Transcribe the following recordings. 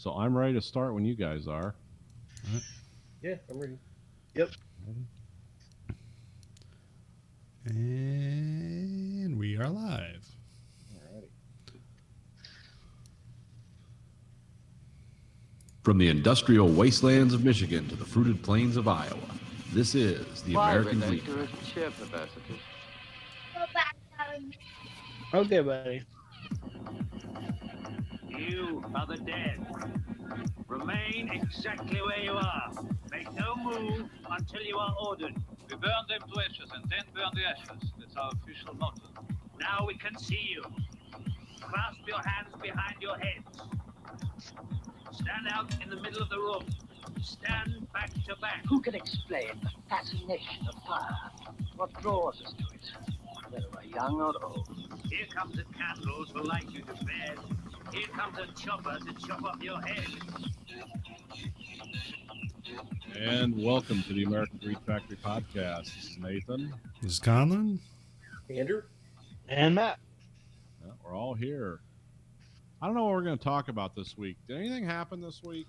So I'm ready to start when you guys are. Right. Yeah, I'm ready. Yep. And we are live. Alrighty. From the industrial wastelands of Michigan to the fruited plains of Iowa, this is the American Dream. Okay, buddy. You are the dead. Remain exactly where you are. Make no move until you are ordered. We burn them to ashes and then burn the ashes. That's our official motto. Now we can see you. Clasp your hands behind your heads. Stand out in the middle of the room. Stand back to back. Who can explain the fascination of fire? What draws us to it? Whether we're young or old. Here comes a candle to light you to bed. Here comes a chopper to chop off your head. And welcome to the American Greed Factory Podcast. This is Nathan. This is Conlon. Andrew. And Matt. Yeah, we're all here. I don't know what we're going to talk about this week. Did anything happen this week?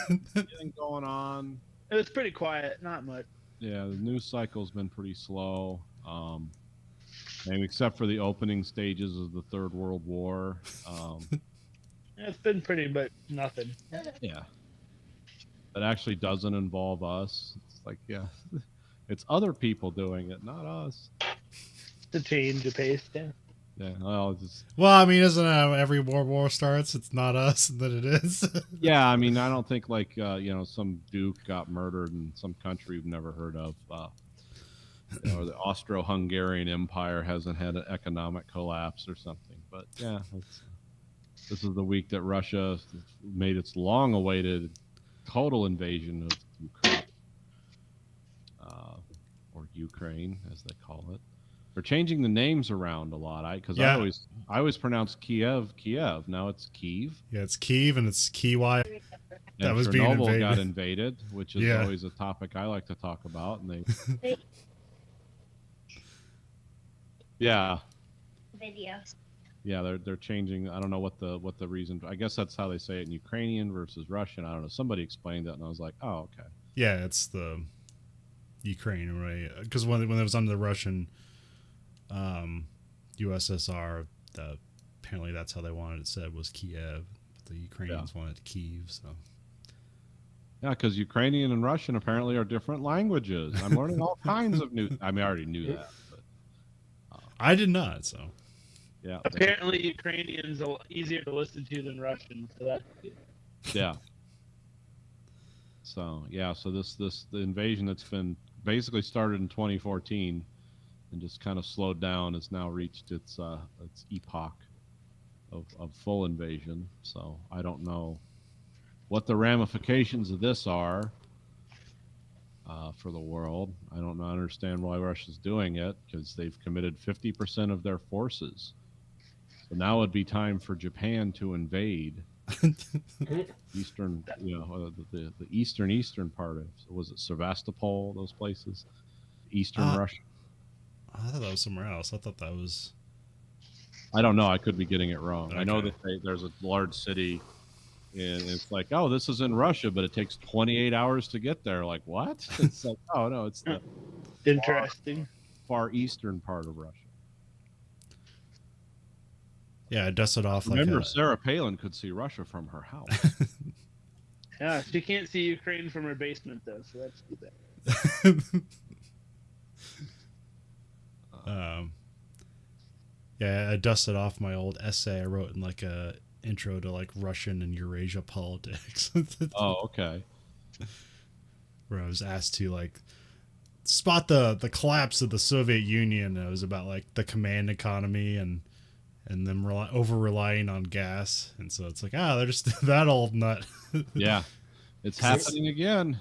Anything going on? It was pretty quiet, not much. Yeah, the news cycle's been pretty slow. And except for the opening stages of the Third World War. It's been pretty, but nothing. Yeah. That actually doesn't involve us. It's like, yeah, it's other people doing it, not us. The change of pace, yeah. Yeah, well, just, Well, I mean, isn't it how every World War starts? It's not us that it is. yeah, I mean, I don't think like, some Duke got murdered in some country we've never heard of. Or the Austro-Hungarian Empire hasn't had an economic collapse or something. But yeah, this is the week that Russia made its long-awaited total invasion of Ukraine, or Ukraine, as they call it. They're changing the names around a lot. I always pronounce Kiev. Now it's Kyiv. Yeah, it's Kyiv and it's Kiwi. That And was being Chernobyl invaded. got invaded, which is Yeah. always a topic I like to talk about. And they, yeah, Videos. yeah, they're changing. I don't know what the reason. I guess that's how they say it in Ukrainian versus Russian. I don't know. Somebody explained that, and I was like, oh, okay. Yeah, it's the Ukraine, right? Because when it was under the Russian USSR, apparently that's how they wanted it said was Kiev. But the Ukrainians wanted Kyiv, so. Yeah, because Ukrainian and Russian apparently are different languages. I'm learning all kinds of new. I mean, I already knew that, but I did not, so. yeah, Apparently, Ukrainian's a lot easier to listen to than Russian, so that's good. yeah. So yeah, so the invasion that's been basically started in 2014 and just kind of slowed down has now reached its epoch of full invasion. So I don't know what the ramifications of this are for the world. I don't understand why Russia's doing it, because they've committed 50% of their forces. So now it'd be time for Japan to invade eastern, the eastern part of, was it Sevastopol, those places, eastern Russia. I thought that was somewhere else. I thought that was. I don't know. I could be getting it wrong. Okay. I know that there's a large city, and it's like, oh, this is in Russia, but it takes 28 hours to get there. Like, what? It's like, oh no, it's the Interesting. far eastern part of Russia. Yeah, I dusted off Remember, Sarah Palin could see Russia from her house. Yeah, she can't see Ukraine from her basement, though, so that's too bad. Yeah, I dusted off my old essay I wrote in like a intro to like Russian and Eurasia politics. Oh, okay. Where I was asked to like spot the collapse of the Soviet Union. It was about like the command economy and them over relying on gas, and so it's like they're just that old nut. Yeah, it's happening again.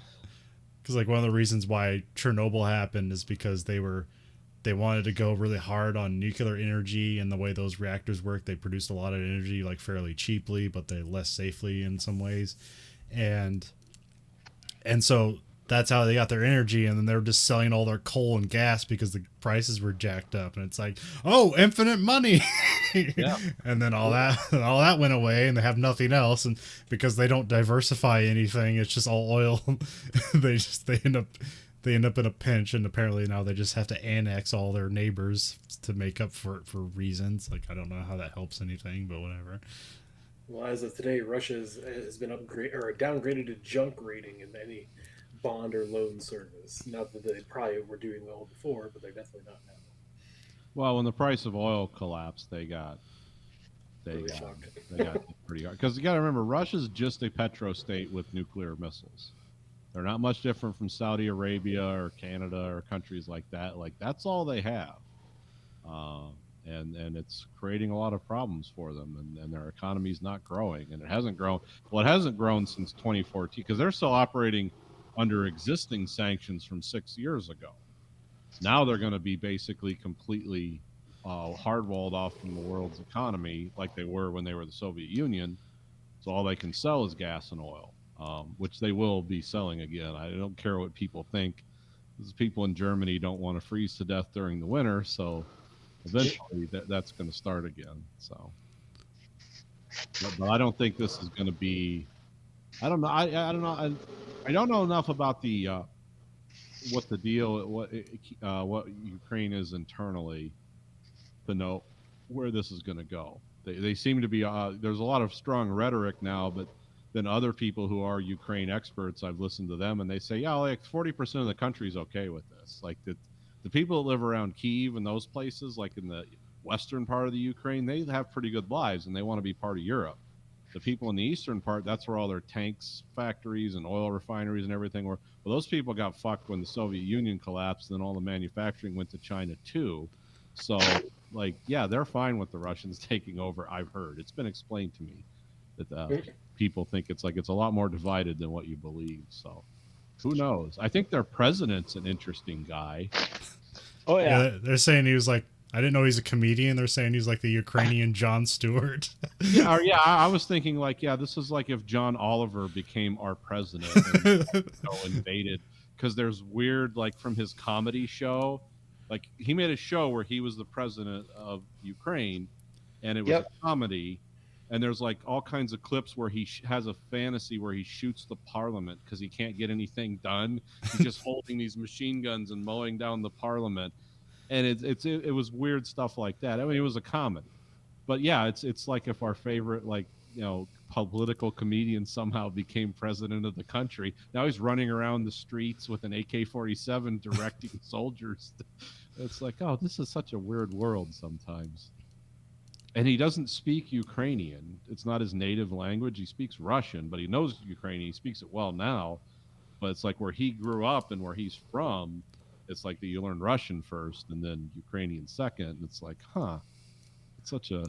Because like one of the reasons why Chernobyl happened is because they wanted to go really hard on nuclear energy and the way those reactors work. They produced a lot of energy like fairly cheaply, but they less safely in some ways, and so that's how they got their energy. And then they were just selling all their coal and gas because the prices were jacked up. And it's like, oh, infinite money. Yeah. And then all that went away, and they have nothing else, and because they don't diversify anything, it's just all oil. they end up in a pinch, and apparently now they just have to annex all their neighbors to make up for it for reasons. Like, I don't know how that helps anything, but whatever. Well, as of today, Russia has been downgraded to junk rating in any bond or loan service. Not that they probably were doing well before, but they're definitely not now. Well, when the price of oil collapsed, they Really got shocked. pretty hard. Because you got to remember, Russia's just a petrostate with nuclear missiles. They're not much different from Saudi Arabia or Canada or countries like that. Like, that's all they have. And it's creating a lot of problems for them, and their economy's not growing, and it hasn't grown. Well, it hasn't grown since 2014 because they're still operating under existing sanctions from 6 years ago. Now they're going to be basically completely hardwalled off from the world's economy like they were when they were the Soviet Union. So all they can sell is gas and oil, which they will be selling again. I don't care what people think. Because people in Germany don't want to freeze to death during the winter, so eventually that's going to start again. So, but I don't think this is going to be. I don't know. I don't know. I don't know enough about the what the deal, what Ukraine is internally, to know where this is going to go. They seem to be. There's a lot of strong rhetoric now, but then other people who are Ukraine experts, I've listened to them, and they say, yeah, like 40% of the country is okay with this. Like the people that live around Kyiv and those places, like in the western part of the Ukraine, they have pretty good lives and they want to be part of Europe. The people in the eastern part, that's where all their tanks factories and oil refineries and everything were. Well, those people got fucked when the Soviet Union collapsed, and all the manufacturing went to China too. So, like, yeah, they're fine with the Russians taking over. I've heard. It's been explained to me that people think it's a lot more divided than what you believe. So, who knows? I think their president's an interesting guy. Oh yeah. They're saying he was like, I didn't know he's a comedian. They're saying he's like the Ukrainian Jon Stewart. I was thinking like, yeah, this is like if John Oliver became our president and invaded, because there's weird, like, from his comedy show, like he made a show where he was the president of Ukraine, and it was a comedy, and there's like all kinds of clips where he has a fantasy where he shoots the parliament because he can't get anything done. He's just holding these machine guns and mowing down the parliament. And it was weird stuff like that. I mean, it was a comedy, but yeah, it's like if our favorite, like, you know, political comedian somehow became president of the country. Now he's running around the streets with an AK-47 directing soldiers. It's like, oh, this is such a weird world sometimes. And he doesn't speak Ukrainian. It's not his native language. He speaks Russian, but he knows Ukrainian. He speaks it well now. But it's like where he grew up and where he's from, it's like that you learn Russian first and then Ukrainian second. And it's like, huh, it's such a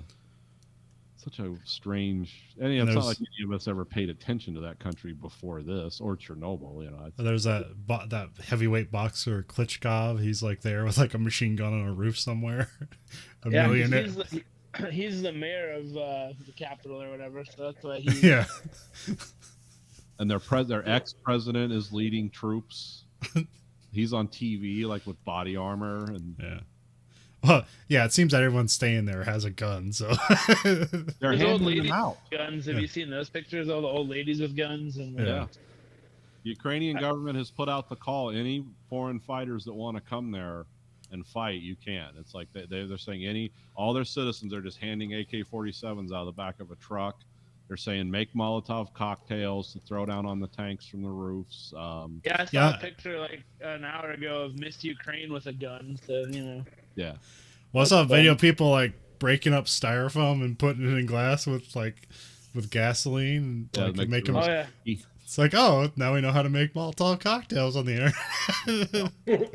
strange. And it's not like any of us ever paid attention to that country before this, or Chernobyl. You know, there's that heavyweight boxer Klitschkov. He's like there with like a machine gun on a roof somewhere. Millionaire. He's the mayor of the capital or whatever, so that's why he. Yeah. And their ex-president is leading troops. He's on TV, like, with body armor, and well, yeah, it seems that everyone staying there has a gun, so they're handing them out. Guns. Have you seen those pictures? All the old ladies with guns and The Ukrainian government has put out the call: any foreign fighters that want to come there and fight, you can. It's like they're saying all their citizens are just handing AK-47s out of the back of a truck. They're saying make Molotov cocktails to throw down on the tanks from the roofs. I saw a picture like an hour ago of Miss Ukraine with a gun. So, you know. Yeah. Well, I saw a video of people like breaking up styrofoam and putting it in glass with gasoline and like make them. Oh yeah. It's like, oh, now we know how to make Molotov cocktails on the internet.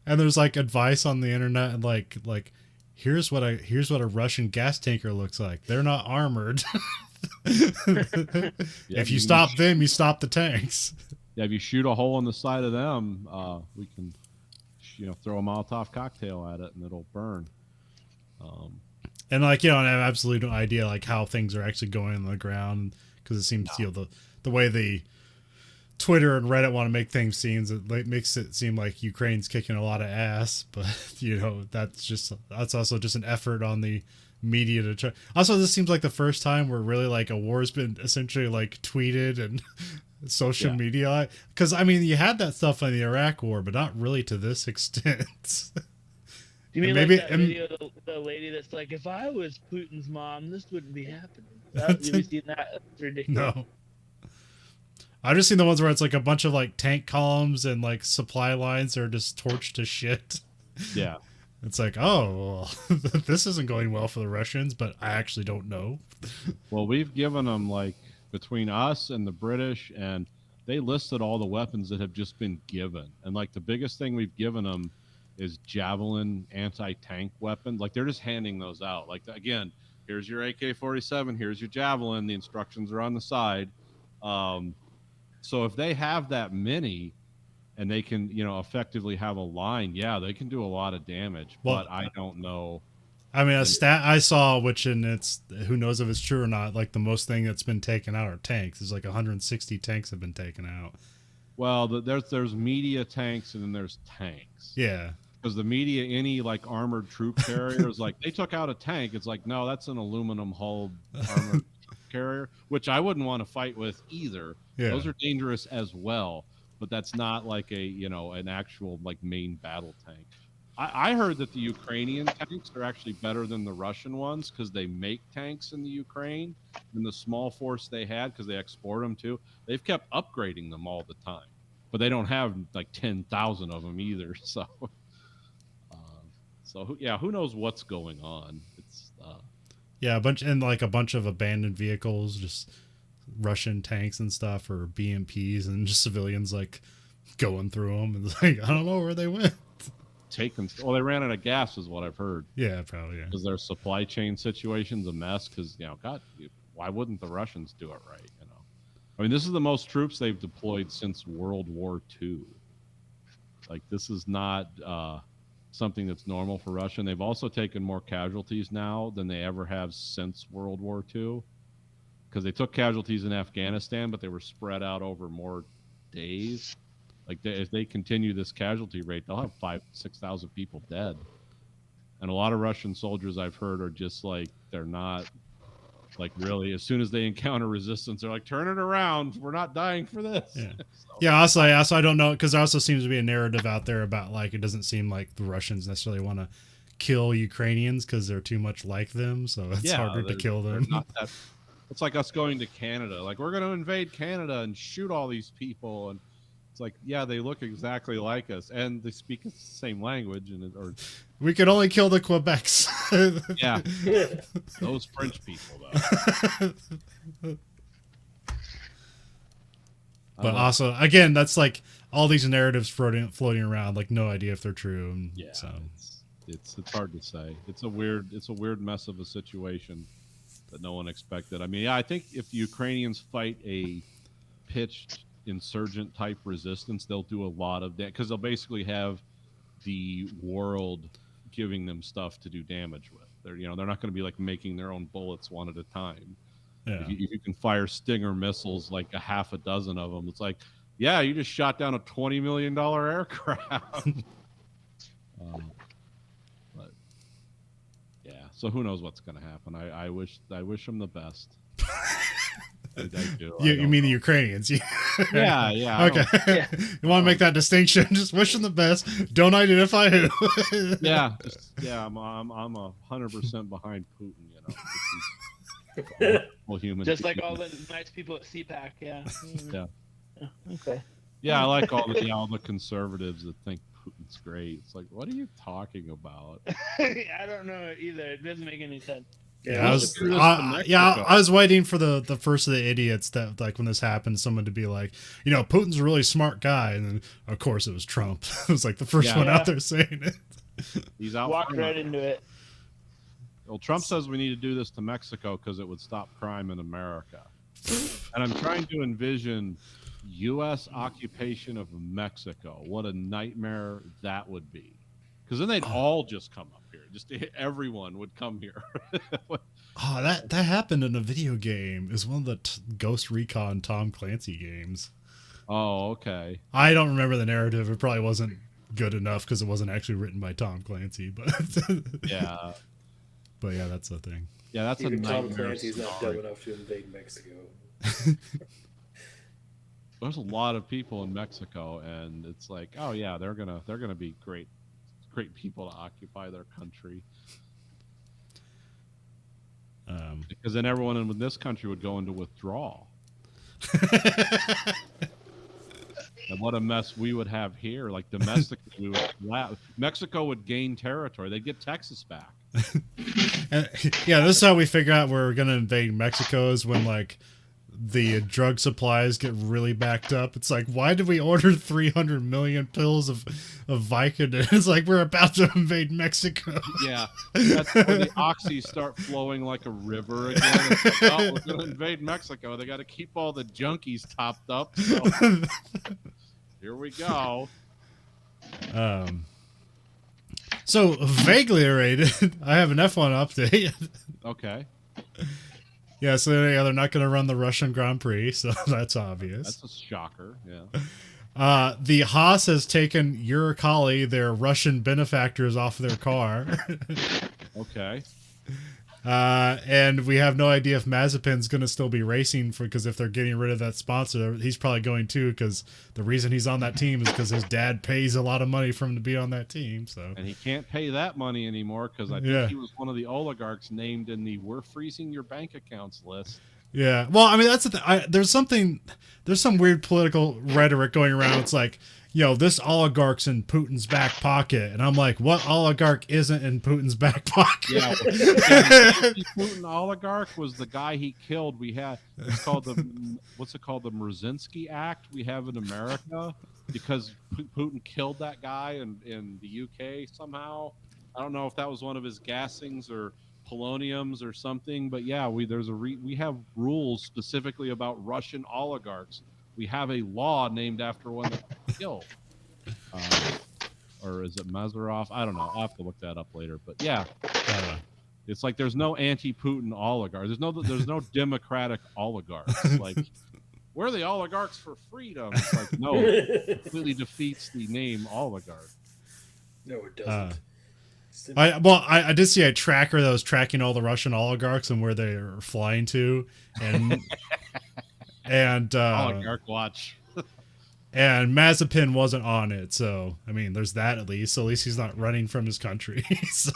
And there's like advice on the internet and like here's what a Russian gas tanker looks like. They're not armored. If you stop them, you stop the tanks. Yeah, if you shoot a hole in the side of them, we can, throw a Molotov cocktail at it and it'll burn. And like, I have absolutely no idea like how things are actually going on the ground, because it seems the way the Twitter and Reddit want to make things seem, it makes it seem like Ukraine's kicking a lot of ass, but that's also just an effort on the media to try. Also, this seems like the first time where really like a war's been essentially like tweeted and social media. Because I mean, you had that stuff in the Iraq War, but not really to this extent. Do you mean maybe like that video of the lady that's like, if I was Putin's mom, this wouldn't be happening? Have you seen that? It's ridiculous. No. I've just seen the ones where it's like a bunch of like tank columns and like supply lines are just torched to shit. Yeah. It's like, oh, well, this isn't going well for the Russians, but I actually don't know. Well, we've given them, like, between us and the British, and they listed all the weapons that have just been given. And, like, the biggest thing we've given them is Javelin anti-tank weapons. Like, they're just handing those out. Like, again, here's your AK-47, here's your Javelin. The instructions are on the side. So if they have that many, and they can, you know, effectively have a line, yeah, they can do a lot of damage. Well, but I don't know. I mean, a stat I saw, which, and it's, who knows if it's true or not, like the most thing that's been taken out are tanks. There's like 160 tanks have been taken out. Well, there's media tanks and then there's tanks. Yeah. Because the media, any like armored troop carriers, like they took out a tank. It's like, no, that's an aluminum hulled armored carrier, which I wouldn't want to fight with either. Yeah. Those are dangerous as well, but that's not like a, you know, an actual like main battle tank. I heard that the Ukrainian tanks are actually better than the Russian ones because they make tanks in the Ukraine, and the small force they had, because they export them too, they've kept upgrading them all the time, but they don't have like 10,000 of them either. So, yeah, who knows what's going on? It's yeah, a bunch of abandoned vehicles, just Russian tanks and stuff, or BMPs, and just civilians like going through them, and it's like, I don't know where they went. taken. Well, they ran out of gas, is what I've heard. Yeah, probably. Yeah. Because their supply chain situation's a mess. Because God, why wouldn't the Russians do it right? I mean, this is the most troops they've deployed since World War II. Like, this is not something that's normal for Russia. And they've also taken more casualties now than they ever have since World War II. Because they took casualties in Afghanistan, but they were spread out over more days. Like, if they continue this casualty rate, they'll have 5,000-6,000 people dead. And a lot of Russian soldiers I've heard are just like, they're not, like, really, as soon as they encounter resistance, they're like, turn it around. We're not dying for this. Yeah. So, Yeah, also I don't know, because there also seems to be a narrative out there about, like, it doesn't seem like the Russians necessarily want to kill Ukrainians because they're too much like them, so it's harder to kill them. It's like us going to Canada. Like, we're going to invade Canada and shoot all these people. And it's like, yeah, they look exactly like us, and they speak the same language. Or we could only kill the Quebecs. Yeah. Those French people, though. But also, again, that's like all these narratives floating around, like no idea if they're true. And yeah, so it's hard to say. It's a weird mess of a situation that no one expected. I mean, yeah, I think if the Ukrainians fight a pitched insurgent type resistance, they'll do a lot of that, because they'll basically have the world giving them stuff to do damage with. They're not going to be like making their own bullets one at a time. yeah. If you can fire Stinger missiles, like a half a dozen of them, it's like, yeah, you just shot down a $20 million aircraft. But yeah, so who knows what's going to happen? I wish them the best. I do. You mean the Ukrainians? Yeah, yeah. Okay. You want to make that distinction? Just wish them the best. Don't identify who. Yeah, I'm 100% behind Putin. Well, human. Just like all the nice people at CPAC. Yeah. Yeah. Okay. Yeah, I like all the conservatives that think Putin's great. It's like, what are you talking about? I don't know either. It doesn't make any sense. Yeah, I was waiting for the first of the idiots that, like, when this happened, someone to be like, Putin's a really smart guy, and then of course it was Trump. It was like the first one out there saying it. He's out. Walked right into it. Well, Trump says we need to do this to Mexico because it would stop crime in America. And I'm trying to envision U.S. occupation of Mexico. What a nightmare that would be. Because then they'd all just come up here. Just everyone would come here. That happened in a video game. It was one of the Ghost Recon Tom Clancy games. Oh, okay. I don't remember the narrative. It probably wasn't good enough because it wasn't actually written by Tom Clancy. But yeah. But yeah, that's the thing. Yeah, that's Even a Tom nightmare Clancy's not story. dumb enough to invade Mexico. There's a lot of people in Mexico, and it's like, oh yeah, they're gonna be great people to occupy their country. Because then everyone in this country would go into withdrawal. And what a mess we would have here. Like domestically, Mexico would gain territory. They'd get Texas back. And, yeah, this is how we figure out we're gonna invade Mexico, is when like the drug supplies get really backed up. It's like, why did we order 300 million pills of Vicodin? It's like we're about to invade Mexico. Yeah, that's when the oxys start flowing like a river again. It's like, oh, we're gonna invade Mexico. They got to keep all the junkies topped up. So here we go. So vaguely rated, I have an F1 update. Okay, Yeah, so yeah, they're not going to run the Russian Grand Prix, so that's obvious. that's a shocker. Yeah. The Haas has taken Uralkali, their Russian benefactors, off their car. Okay. And we have no idea if Mazepin's going to still be racing, because if they're getting rid of that sponsor, he's probably going too, because the reason he's on that team is because his dad pays a lot of money for him to be on that team. So, And he can't pay that money anymore because I think he was one of the oligarchs named in the "We're freezing your bank accounts" list. yeah. Well, I mean, that's the thing. There's some weird political rhetoric going around. It's like, this oligarch's in Putin's back pocket. And I'm like, what oligarch isn't in Putin's back pocket? Yeah. The Putin oligarch was the guy he killed. It's called the Mrzinski Act we have in America, because Putin killed that guy in the UK somehow. I don't know if that was one of his gassings or poloniums or something, but yeah, we have rules specifically about Russian oligarchs. We have a law named after one that was killed. Or is it Mazarov? I don't know. I'll have to look that up later. But yeah, it's like there's no anti-Putin oligarch. There's no democratic oligarchs. Like, we're the oligarchs for freedom. It's like, no, it completely defeats the name oligarch. No, it doesn't. I did see a tracker that was tracking all the Russian oligarchs and where they are flying to, and Oligarch watch. And Mazepin wasn't on it, so I mean, there's that at least. So at least he's not running from his country. So.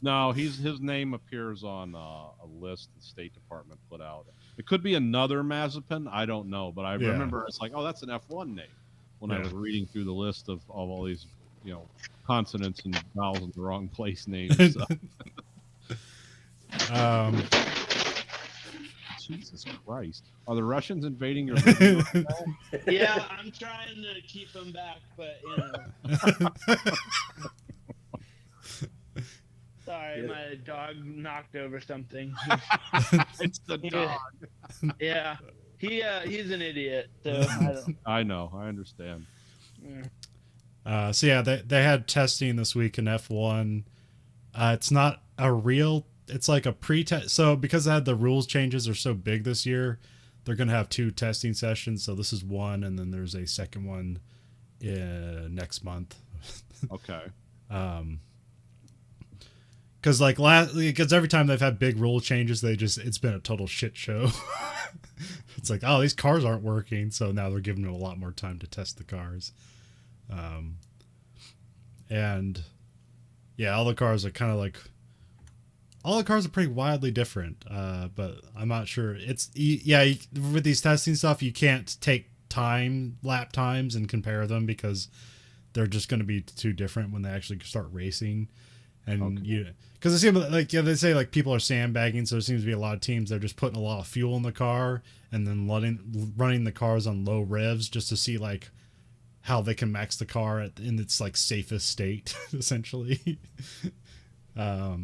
No, his name appears on a list the State Department put out. It could be another Mazepin, I don't know, but I remember it's like, oh, that's an F1 name when I was reading through the list of all these, consonants and vowels in the wrong place names. So. Jesus Christ. Are the Russians invading your video? Yeah, I'm trying to keep them back, but Sorry, my dog knocked over something. It's the dog. Yeah. He's an idiot, so I don't. I know, I understand. So yeah, they had testing this week in F1. It's not a real, it's like a pre-test. So because the rules changes are so big this year, they're going to have 2 testing sessions. So this is one, and then there's a second one next month. Okay. Because every time they've had big rule changes, it's been a total shit show. It's like, oh, these cars aren't working, so now they're giving them a lot more time to test the cars. And yeah, all the cars are kind of like, all the cars are pretty wildly different. But I'm not sure. With these testing stuff, you can't take lap times and compare them, because they're just going to be too different when they actually start racing. And because it seems like they say like people are sandbagging, so there seems to be a lot of teams that are just putting a lot of fuel in the car and then running the cars on low revs just to see like how they can max the car in its like safest state, essentially. So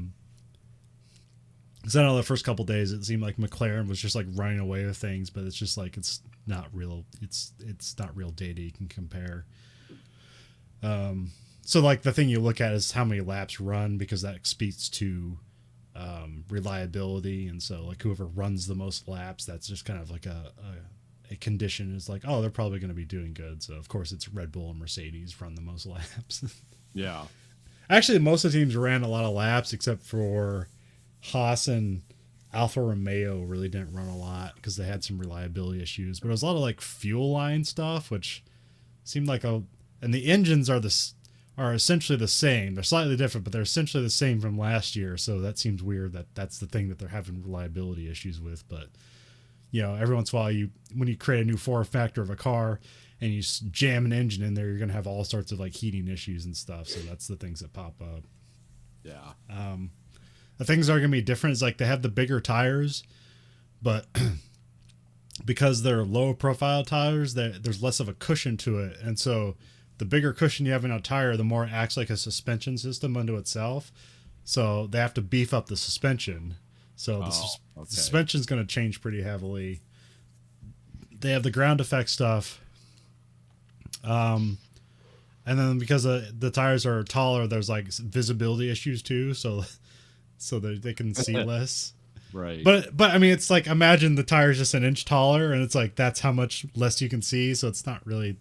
I know the first couple days it seemed like McLaren was just like running away with things, but it's just like it's not real. It's not real data you can compare. So like the thing you look at is how many laps run, because that speaks to reliability, and so like whoever runs the most laps, that's just kind of like a condition. Is like, oh, they're probably going to be doing good. So of course it's Red Bull and Mercedes run the most laps. Yeah. Actually, most of the teams ran a lot of laps except for Haas and Alfa Romeo really didn't run a lot because they had some reliability issues. But it was a lot of like fuel line stuff, which seemed like and the engines are essentially the same. They're slightly different, but they're essentially the same from last year. So that seems weird that that's the thing that they're having reliability issues with. But you know, every once in a while, when you create a new form factor of a car and you jam an engine in there, you're gonna have all sorts of like heating issues and stuff. So that's the things that pop up. Yeah. The things that are gonna be different is like they have the bigger tires, but because they're low profile tires, there's less of a cushion to it, and so the bigger cushion you have in a tire, the more it acts like a suspension system unto itself. So they have to beef up the suspension. So the suspension is going to change pretty heavily. They have the ground effect stuff. And then because the tires are taller, there's like visibility issues too. So they can see less. Right. But I mean, it's like, imagine the tire's just an inch taller and it's like, that's how much less you can see. So it's not really,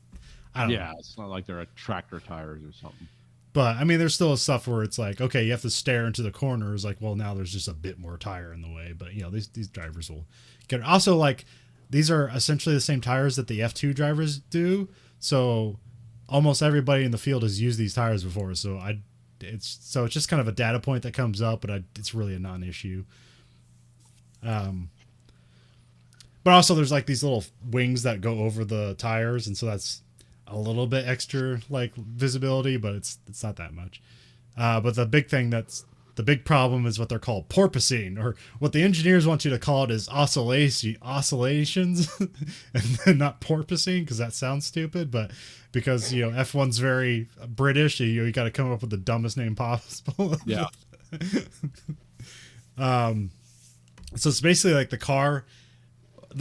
I don't know. It's not like they're tractor tires or something. But I mean, there's still stuff where it's like, okay, you have to stare into the corners. Like, well, now there's just a bit more tire in the way. But you know, these drivers will get it. Also, like, these are essentially the same tires that the F2 drivers do. So almost everybody in the field has used these tires before. So it's just kind of a data point that comes up, but it's really a non-issue. But also there's like these little wings that go over the tires, and so that's a little bit extra like visibility, but it's not that much. But the big problem is what they're called porpoising, or what the engineers want you to call it is oscillations, and not porpoising, because that sounds stupid. But because, you know, F1's very British, you got to come up with the dumbest name possible. Yeah. So it's basically like the car,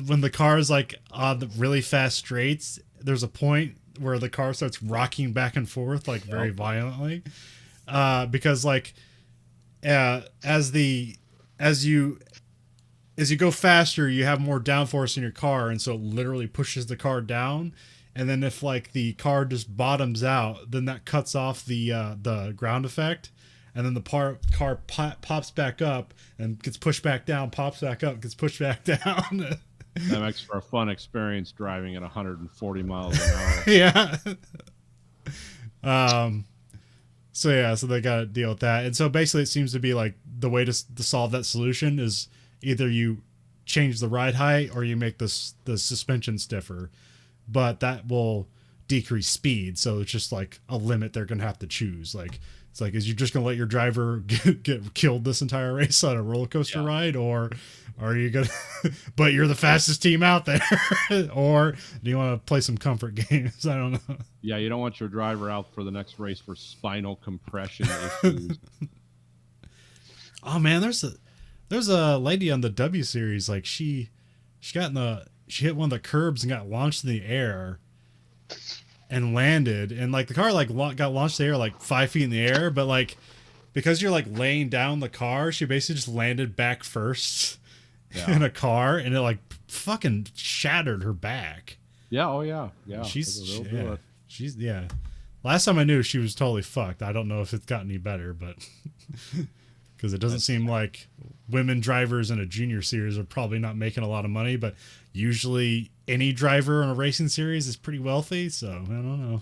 when the car is like on the really fast straights, there's a point where the car starts rocking back and forth like very violently, because like as you go faster, you have more downforce in your car, and so it literally pushes the car down. And then if like the car just bottoms out, then that cuts off the ground effect, and then the car pops back up and gets pushed back down, pops back up, gets pushed back down. That makes for a fun experience driving at 140 miles an hour. Yeah. So they got to deal with that. And so basically it seems to be like the way to solve that solution is either you change the ride height or you make the suspension stiffer, but that will decrease speed. So it's just like a limit they're going to have to choose. Like, it's like, is you just going to let your driver get killed this entire race on a roller coaster ride, or are you going to, but you're the fastest team out there, or do you want to play some comfort games? I don't know. Yeah, you don't want your driver out for the next race for spinal compression issues. Oh man, there's a lady on the W series, like she hit one of the curbs and got launched in the air and landed, and like the car like got launched in the air like 5 feet in the air, but like because you're like laying down the car, she basically just landed back first in a car, and it like fucking shattered her back. Yeah, oh yeah. She's last time I knew, she was totally fucked. I don't know if it's gotten any better, but because it doesn't seem like women drivers in a junior series are probably not making a lot of money, but usually any driver in a racing series is pretty wealthy, so I don't know.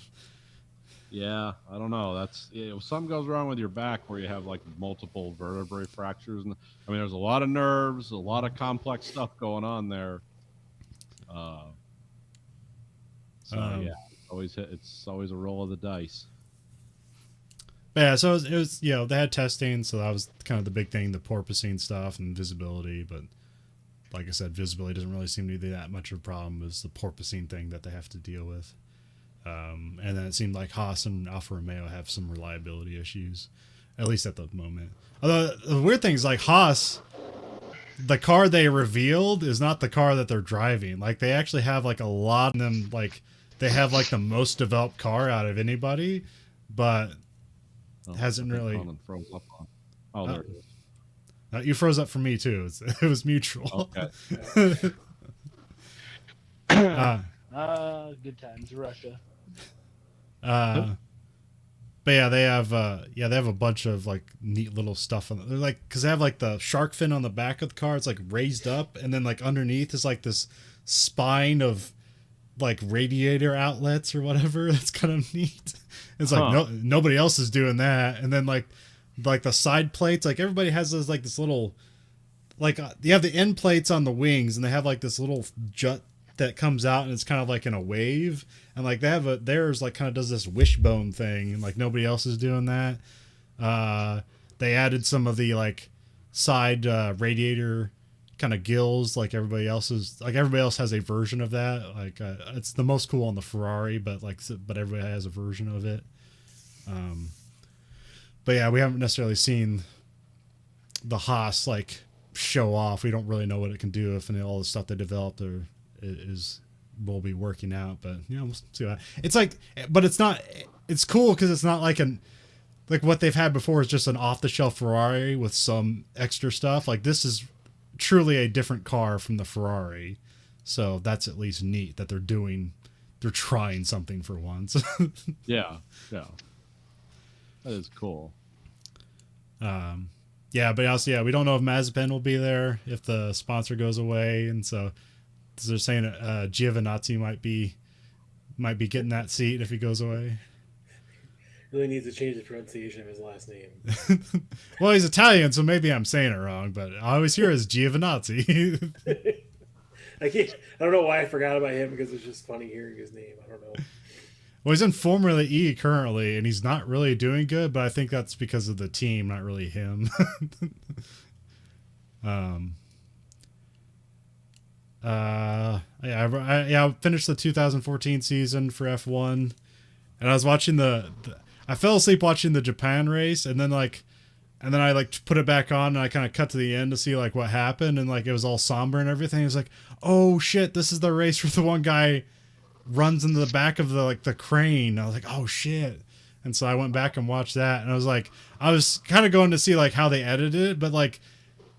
Yeah, I don't know. That's if something goes wrong with your back where you have like multiple vertebrae fractures, and I mean there's a lot of nerves, a lot of complex stuff going on there. It's always a roll of the dice. Yeah, so it was they had testing, so that was kind of the big thing, the porpoising stuff and visibility. But like I said, visibility doesn't really seem to be that much of a problem. It's the porpoising thing that they have to deal with. And then it seemed like Haas and Alfa Romeo have some reliability issues, at least at the moment. Although the weird thing is, like, Haas, the car they revealed is not the car that they're driving. Like, they actually have like a lot of them. Like, they have like the most developed car out of anybody, but hasn't really. Froze up on. Oh, there it is. You froze up for me too. It was mutual. Okay. Good times, Russia. But yeah, they have a bunch of like neat little stuff on it. They're like, because they have like the shark fin on the back of the car. It's like raised up, and then like underneath is like this spine of like radiator outlets or whatever. That's kind of neat. It's like nobody else is doing that. And then like the side plates, like everybody has this little, like you have the end plates on the wings, and they have like this little jut that comes out, and it's kind of like in a wave, and like they have theirs like kind of does this wishbone thing, and like nobody else is doing that. They added some of the like side radiator kind of gills, like everybody else has a version of that. Like it's the most cool on the Ferrari, but everybody has a version of it. But yeah, we haven't necessarily seen the Haas like show off. We don't really know what it can do if all the stuff they developed will be working out. But we'll see what it's like. But it's not. It's cool because it's not like what they've had before is just an off the shelf Ferrari with some extra stuff. Like this is truly a different car from the Ferrari, so that's at least neat that they're trying something for once. Yeah, that is cool. Yeah, but also, we don't know if Mazepin will be there if the sponsor goes away, and so they're saying Giovinazzi might be getting that seat if he goes away. Really needs to change the pronunciation of his last name. Well, he's Italian, so maybe I'm saying it wrong, but I always hear it as Giovinazzi. I don't know why I forgot about him, because it's just funny hearing his name. I don't know. Well, he's in Formula E currently, and he's not really doing good, but I think that's because of the team, not really him. I finished the 2014 season for F1, and I was watching I fell asleep watching the Japan race, and then I put it back on, and I kind of cut to the end to see like what happened, and like it was all somber and everything. It was like, oh shit, this is the race where the one guy runs into the back of the crane. I was like, oh shit. And so I went back and watched that, and I was kind of going to see like how they edited it, but like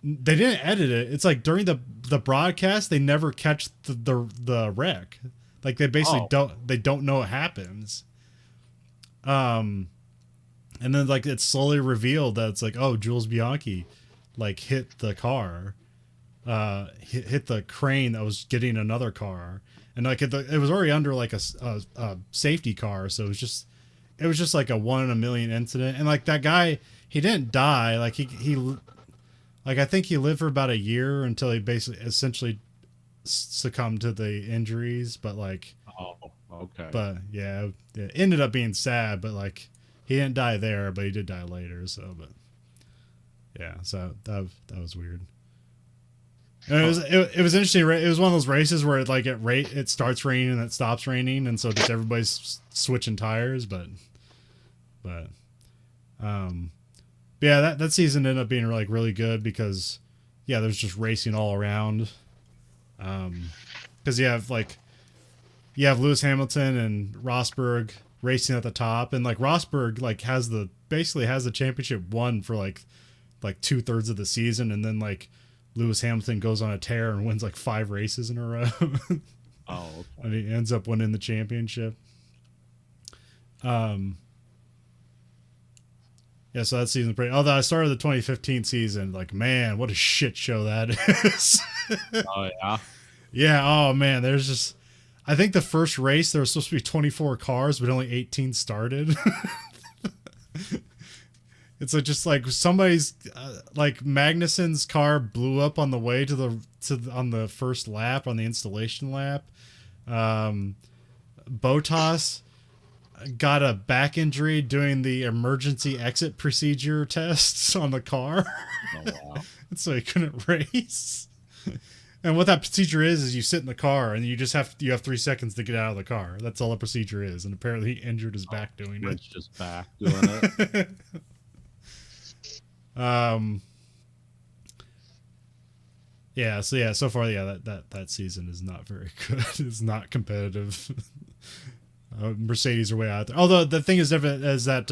they didn't edit it. It's like during the broadcast they never catch the wreck. Like they basically don't know what happens. And then like it's slowly revealed that it's like, oh, Jules Bianchi like hit the car, hit the crane that was getting another car. And like it was already under like a safety car, so it was just like a 1 in a million incident. And like that guy, he didn't die. Like he like I think he lived for about a year until he basically essentially succumbed to the injuries. But like, oh, okay. But yeah, it ended up being sad. But like he didn't die there, but he did die later. So, but yeah, so that was weird. And it was interesting. It was one of those races where it starts raining and it stops raining, and so just everybody's switching tires. But yeah, that season ended up being like really good because there's just racing all around. Because you have Lewis Hamilton and Rosberg racing at the top, and like Rosberg basically has the championship won for like 2/3 of the season, and then like Lewis Hamilton goes on a tear and wins like 5 races in a row. Oh, okay. And he ends up winning the championship. Yeah, so that season's pretty. Although I started the 2015 season, like, man, what a shit show that is. Oh yeah. Yeah. Oh man, there's just. I think the first race there was supposed to be 24 cars, but only 18 started. It's just like somebody's like Magnussen's car blew up on the way on the first lap, on the installation lap. Bottas got a back injury doing the emergency exit procedure tests on the car. Oh, wow. So he couldn't race. And what that procedure is you sit in the car and you have 3 seconds to get out of the car. That's all the procedure is. And apparently he injured his back doing it. It's just back doing it. So far that season is not very good. It's not competitive. Mercedes are way out there. Although the thing is different is that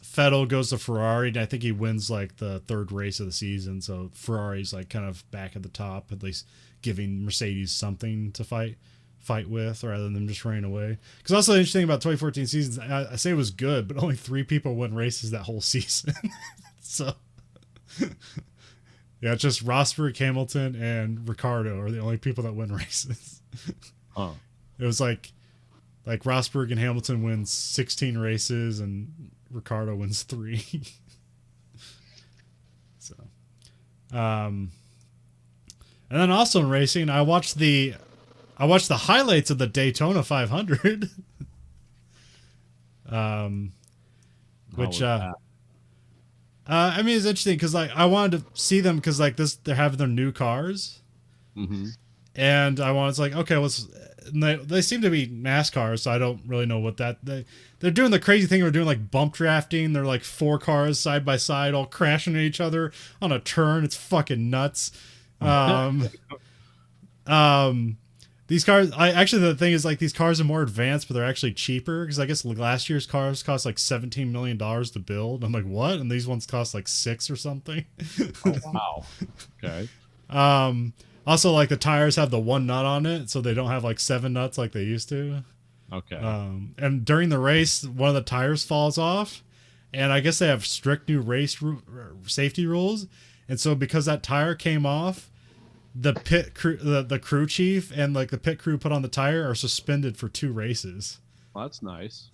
Vettel goes to Ferrari, and I think he wins like the 3rd race of the season. So Ferrari's like kind of back at the top, at least giving Mercedes something to fight fight with rather than them just running away. Because also the interesting thing about 2014 seasons, I say it was good, but only 3 people win races that whole season. So yeah, it's just Rosberg, Hamilton, and Ricardo are the only people that win races. Huh. It was like Rosberg and Hamilton wins 16 races and Ricardo wins 3. So, and then also in racing, I watched the highlights of the Daytona 500. Which I mean, it's interesting because like I wanted to see them because like they're having their new cars, and I wanted to like okay, they seem to be NASCAR, so I don't really know what they're doing the crazy thing. We're doing like bump drafting. They're like 4 cars side by side, all crashing into each other on a turn. It's fucking nuts. These cars, the thing is like these cars are more advanced, but they're actually cheaper because I guess last year's cars cost like $17 million to build. I'm like, what? And these ones cost like 6 or something. Oh, wow. Okay. Also, like the tires have the 1 nut on it, so they don't have like 7 nuts like they used to. Okay. And during the race, one of the tires falls off, and I guess they have strict new race safety rules. And so because that tire came off, the pit crew, the crew chief and like the pit crew put on the tire are suspended for 2 races. Well, that's nice.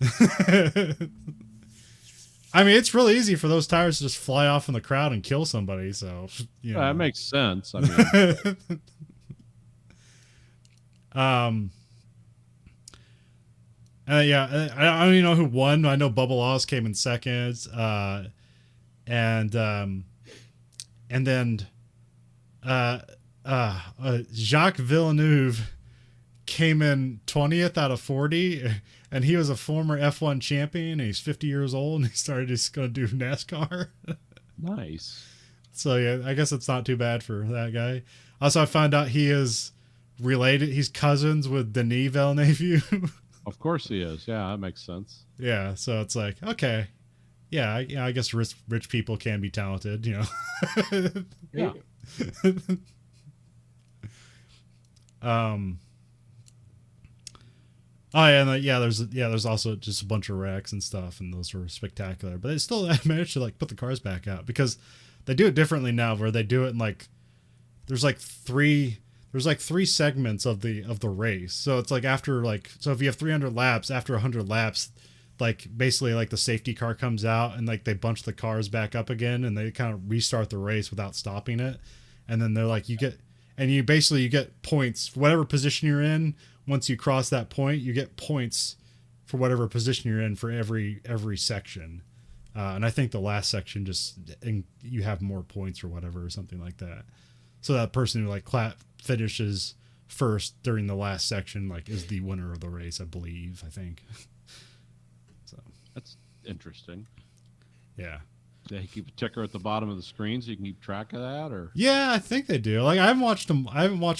I mean, it's really easy for those tires to just fly off in the crowd and kill somebody. So, you know. That makes sense. I mean, yeah, I don't even know who won. I know Bubba Laws came in second, and then Jacques Villeneuve came in 20th out of 40, and he was a former F1 champion, and he's 50 years old, and he started just going to do NASCAR. nice. So yeah, I guess it's not too bad for that guy. Also, I found out he is related. He's cousins with Denis Villeneuve. Of course he is. Yeah, that makes sense. Yeah, so it's like, okay. Yeah, I guess rich people can be talented, you know. Yeah. Oh yeah, and there's also just a bunch of wrecks and stuff, and those were spectacular. But they still managed to like put the cars back out because they do it differently now, where they do it in like there's like three segments of the race. So it's like so if you have 300 laps, after 100 laps, like basically like the safety car comes out and like they bunch the cars back up again and they kind of restart the race without stopping it. And then they're like you get points for whatever position you're in. Once you cross that point, you get points for whatever position you're in for every section. And I think the last section you have more points or whatever or something like that. So that person who like finishes first during the last section like is the winner of the race, I think. So That's interesting. yeah. They keep a ticker at the bottom of the screen so you can keep track of that, or Yeah, I think they do. Like I haven't watched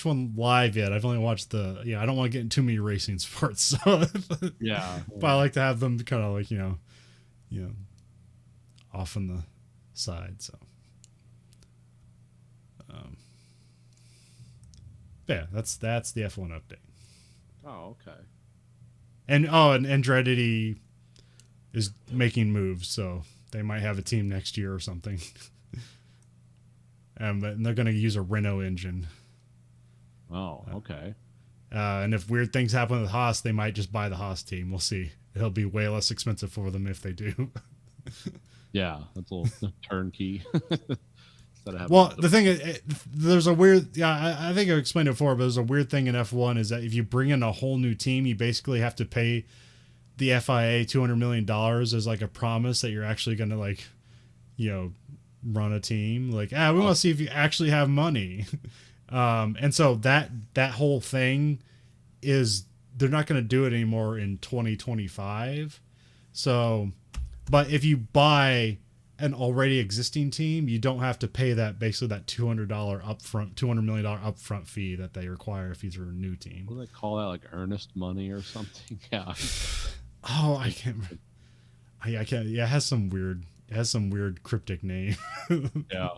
one live yet. I've only watched I don't want to get into too many racing sports. So yeah. but I like to have them kind of like, you know, off on the side. So yeah, that's the F1 update. Oh, okay. And Andretti is making moves, so they might have a team next year or something. And they're going to use a Renault engine. Oh, okay. And if weird things happen with Haas, they might just buy the Haas team. We'll see. It'll be way less expensive for them if they do. Yeah, that's a little turnkey. Well, the thing is, there's a weird... Yeah, I think I explained it before, but there's a weird thing in F1 is that if you bring in a whole new team, you basically have to pay the FIA $200 million as like a promise that you're actually going to like, you know, run a team. Like, we want to see if you actually have money. And so that whole thing is they're not going to do it anymore in 2025. So, but if you buy an already existing team, you don't have to pay that $200 million upfront fee that they require if you're a new team. What do they call that? Like earnest money or something? Yeah. Oh, I can't. I can't. Yeah, it has some weird cryptic name. Yeah.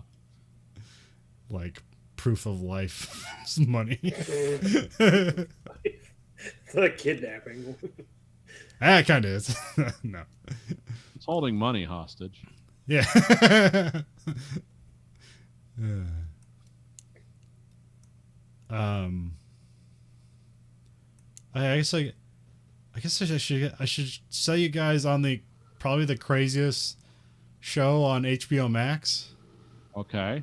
Like proof of life money. It's like kidnapping. Ah, kind of is. No. It's holding money hostage. Yeah. I guess I should sell you guys on the probably the craziest show on HBO Max. Okay.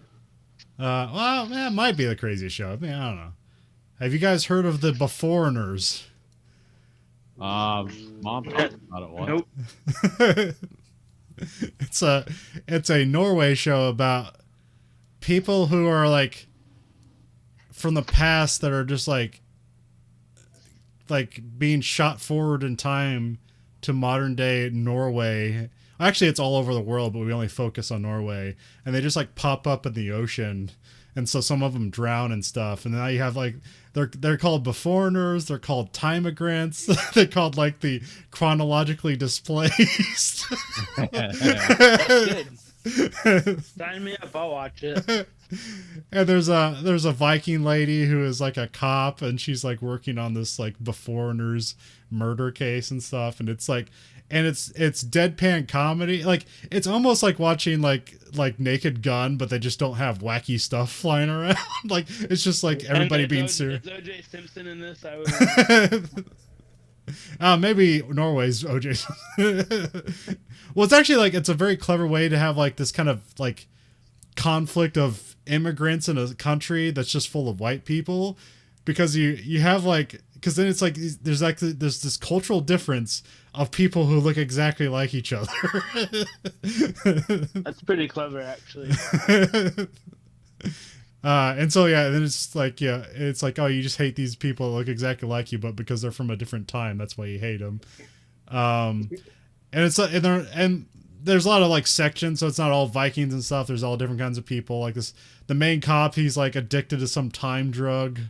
Well, it might be the craziest show. I mean, I don't know. Have you guys heard of the Beforeigners? Mom talked about it once. Nope. It's a Norway show about people who are like from the past that are just like being shot forward in time to modern day Norway. Actually, it's all over the world, but we only focus on Norway. And they just like pop up in the ocean, and so some of them drown and stuff. And now you have like they're called Beforeigners. They're called time migrants. They're called like the chronologically displaced. That's good. Sign me up. I'll watch it. And there's a Viking lady who is like a cop, and she's like working on this like Beforeigners murder case and stuff. And it's like, and it's deadpan comedy. Like it's almost like watching like Naked Gun, but they just don't have wacky stuff flying around. Like it's just like everybody being serious. Is OJ Simpson in this? I would. Maybe Norway's OJ. Well, it's actually like it's a very clever way to have like this kind of like conflict of immigrants in a country that's just full of white people, because you have like, because then it's like there's this cultural difference of people who look exactly like each other. That's pretty clever, actually. And so yeah, then it's like, yeah, it's like, oh, you just hate these people that look exactly like you, but because they're from a different time, that's why you hate them. And it's and there's a lot of like sections, so it's not all Vikings and stuff. There's all different kinds of people. Like this, the main cop, he's like addicted to some time drug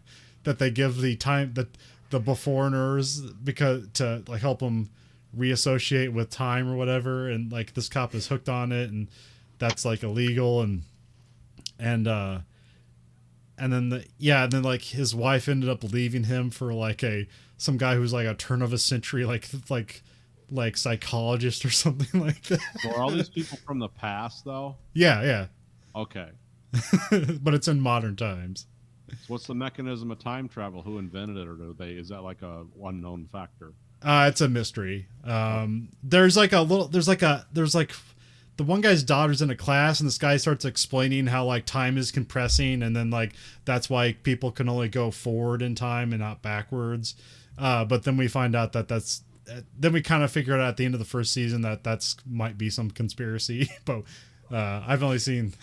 that they give the Beforeigners because to like help him reassociate with time or whatever. And like this cop is hooked on it, and that's like illegal. And then then like his wife ended up leaving him for like some guy who's like a turn of a century like psychologist or something like that. So are all these people from the past though? Yeah. Okay. But it's in modern times. So what's the mechanism of time travel? Who invented it, or is that like a unknown factor? It's a mystery. There's the one guy's daughter's in a class, and this guy starts explaining how like time is compressing, and then like that's why people can only go forward in time and not backwards. But then we find out then we kind of figure out at the end of the first season that's might be some conspiracy. But I've only seen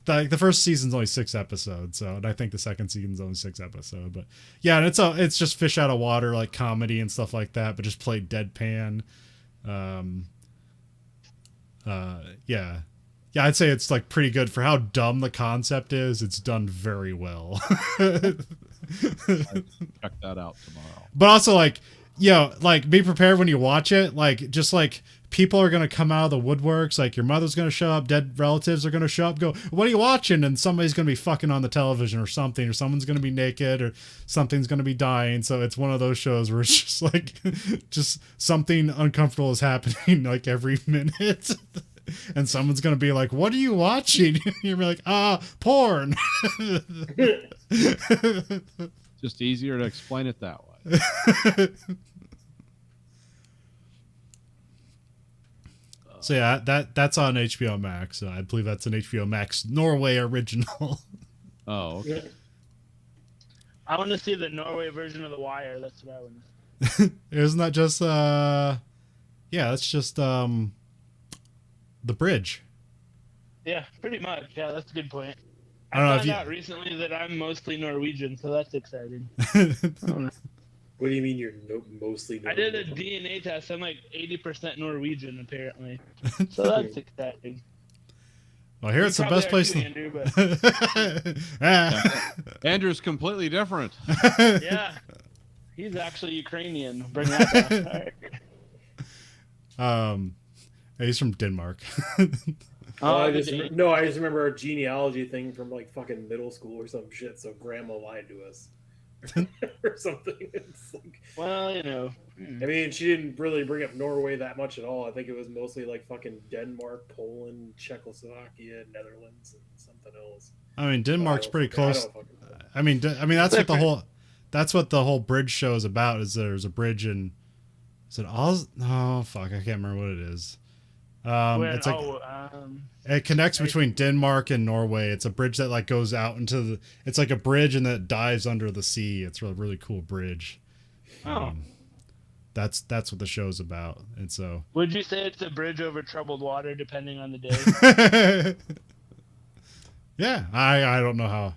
the first season's only 6 episodes, and I think the second season's only 6 episodes. But yeah, and it's just fish out of water, like comedy and stuff like that, but just played deadpan. Yeah, I'd say it's like pretty good for how dumb the concept is. It's done very well. Check that out tomorrow. But also like, like be prepared when you watch it. Like just like people are gonna come out of the woodworks. Like your mother's gonna show up, dead relatives are gonna show up. Go, what are you watching? And somebody's gonna be fucking on the television or something, or someone's gonna be naked, or something's gonna be dying. So it's one of those shows where it's just like, just something uncomfortable is happening like every minute. And someone's gonna be like, "What are you watching?" And you're like, porn." Just easier to explain it that way. So yeah, that's on HBO Max. I believe that's an HBO Max Norway original. Oh, okay. Yeah. I want to see the Norway version of The Wire. That's what I want to see. Isn't that just that's just The Bridge. Yeah, pretty much. Yeah, that's a good point. I don't know if found you out recently that I'm mostly Norwegian, so that's exciting. What do you mean you're mostly? I did a DNA test. I'm like 80% Norwegian, apparently. So that's exciting. Well, here it's the best place. Too, Andrew, but... Andrew's completely different. Yeah, he's actually Ukrainian. Bring that back. He's from Denmark. I just remember our genealogy thing from like fucking middle school or some shit. So grandma lied to us. or something. It's like, Well, I mean, she didn't really bring up Norway that much at all. I think it was mostly like fucking Denmark, Poland, Czechoslovakia, Netherlands, and something else. I mean, Denmark's pretty close. I That's what the whole bridge show is about. Is there's a bridge in? Is it Oz? Oh fuck, I can't remember what it is. It's like it connects between Denmark and Norway. It's a bridge that like goes out into the. It's like a bridge and that dives under the sea. It's a really cool bridge. That's what the show's about. And so. Would you say it's a bridge over troubled water, depending on the day? Yeah, I don't know how.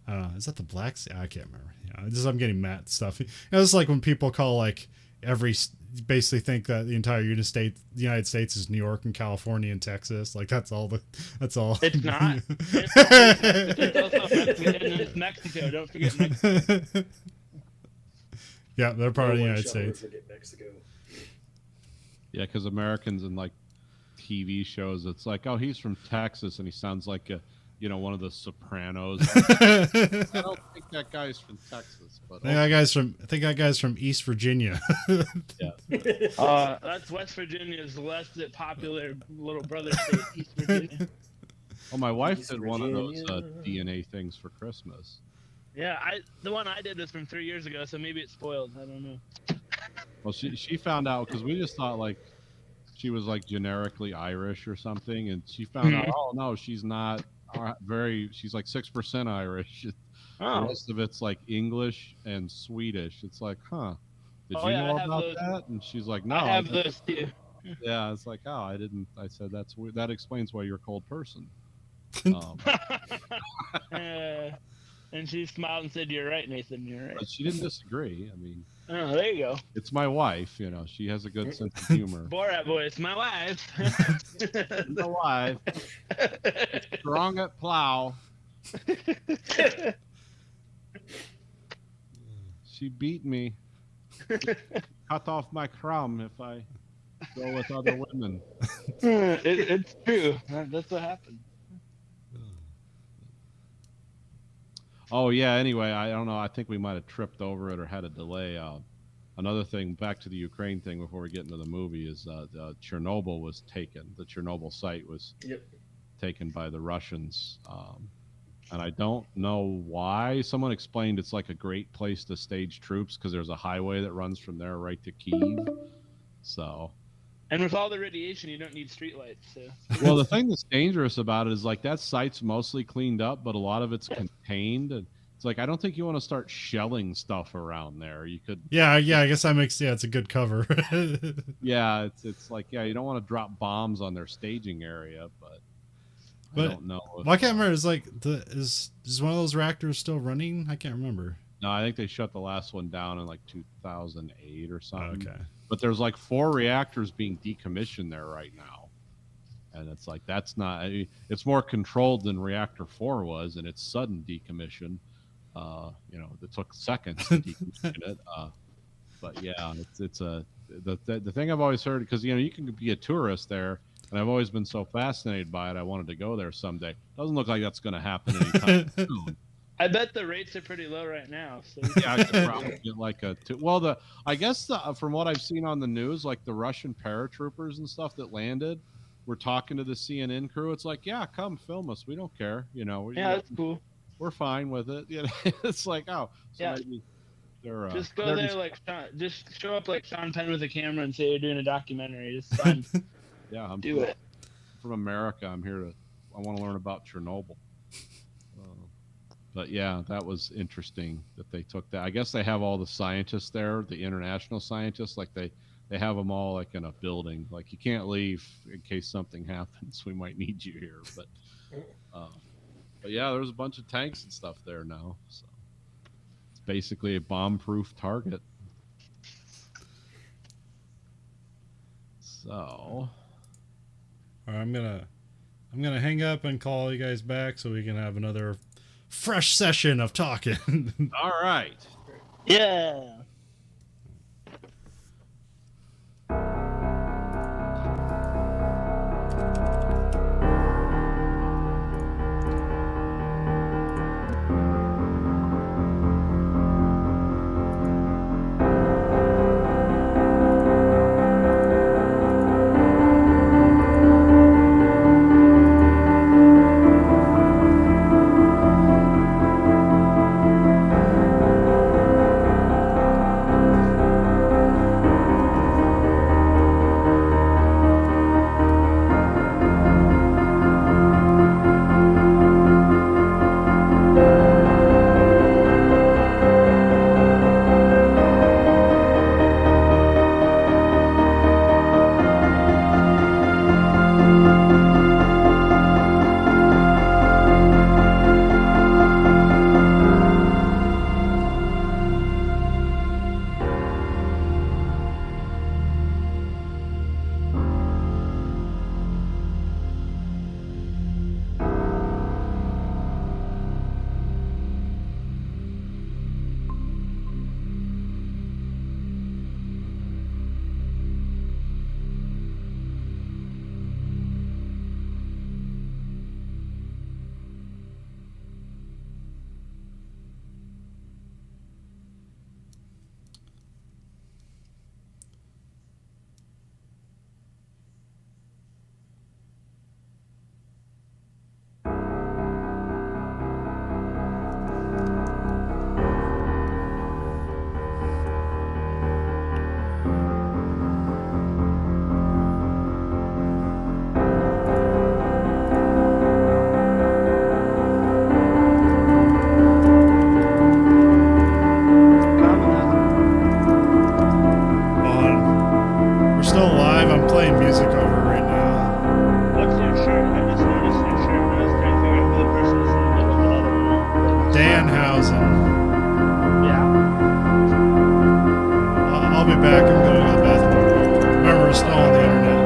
I don't know. Is that the Black Sea? I can't remember. I'm getting Matt stuff. It's like when people call like basically think that the entire United States is New York and California and Texas. Like that's all. It's not. It's also Mexico. Don't forget Mexico. Yeah, they're part of the United States. Forget Mexico. Yeah, because Americans in like TV shows, it's like, oh, he's from Texas and he sounds like one of the Sopranos. I don't think that guy's from Texas, but I think that guy's from East Virginia. Yeah. That's West Virginia's less popular little brother state, East Virginia. Oh, my wife did one of those DNA things for Christmas. Yeah, the one I did was from 3 years ago, so maybe it's spoiled. I don't know. Well, she found out because we just thought like she was like generically Irish or something, and she found out, oh no, she's not. She's like 6% Irish. The rest of it's like English and Swedish. It's like, huh? Did you know about that? And she's like, no. I have those too. Yeah, it's like, oh, I didn't. I said that's weird. That explains why you're a cold person. And she smiled and said, "You're right, Nathan. You're right." But she didn't disagree. I mean, oh, there you go. It's my wife. She has a good sense of humor. Borat voice, my wife. My wife. Strong at plow. She beat me. Cut off my crumb if I go with other women. It's true. That's what happened. Oh yeah. Anyway, I don't know. I think we might have tripped over it or had a delay. Another thing, back to the Ukraine thing before we get into the movie, is Chernobyl was taken. The Chernobyl site was taken by the Russians, and I don't know why. Someone explained it's like a great place to stage troops because there's a highway that runs from there right to Kyiv. So. And with all the radiation, you don't need streetlights. So. Well, the thing that's dangerous about it is like that site's mostly cleaned up, but a lot of it's contained. And it's like I don't think you want to start shelling stuff around there. You could. Yeah. I guess that makes it's a good cover. Yeah, it's like you don't want to drop bombs on their staging area, but I don't know. Well, I can't remember. It's like is one of those reactors still running? I can't remember. No, I think they shut the last one down in like 2008 or something. Okay. But there's like 4 reactors being decommissioned there right now. And it's like, that's not, it's more controlled than reactor 4 was, and it's sudden decommission. It took seconds to decommission it. But yeah, the thing I've always heard, because, you can be a tourist there, and I've always been so fascinated by it. I wanted to go there someday. Doesn't look like that's going to happen anytime soon. I bet the rates are pretty low right now. So. Yeah, I could probably get like I guess from what I've seen on the news, like the Russian paratroopers and stuff that landed were talking to the CNN crew. It's like, yeah, come film us. We don't care. That's cool. We're fine with it. It's like, oh, so yeah. Maybe they're just go there just show up like Sean Penn with a camera and say you're doing a documentary. It's fun. Yeah, do it. From America. I want to learn about Chernobyl. But yeah, that was interesting that they took that. I guess they have all the scientists there, the international scientists, like they have them all like in a building. Like you can't leave in case something happens. We might need you here. But yeah, there's a bunch of tanks and stuff there now. So it's basically a bomb-proof target. So, all right, I'm gonna hang up and call you guys back so we can have another fresh session of talking. All right. Yeah. right back. I'm going to go to the bathroom. Remember, we're still on the internet.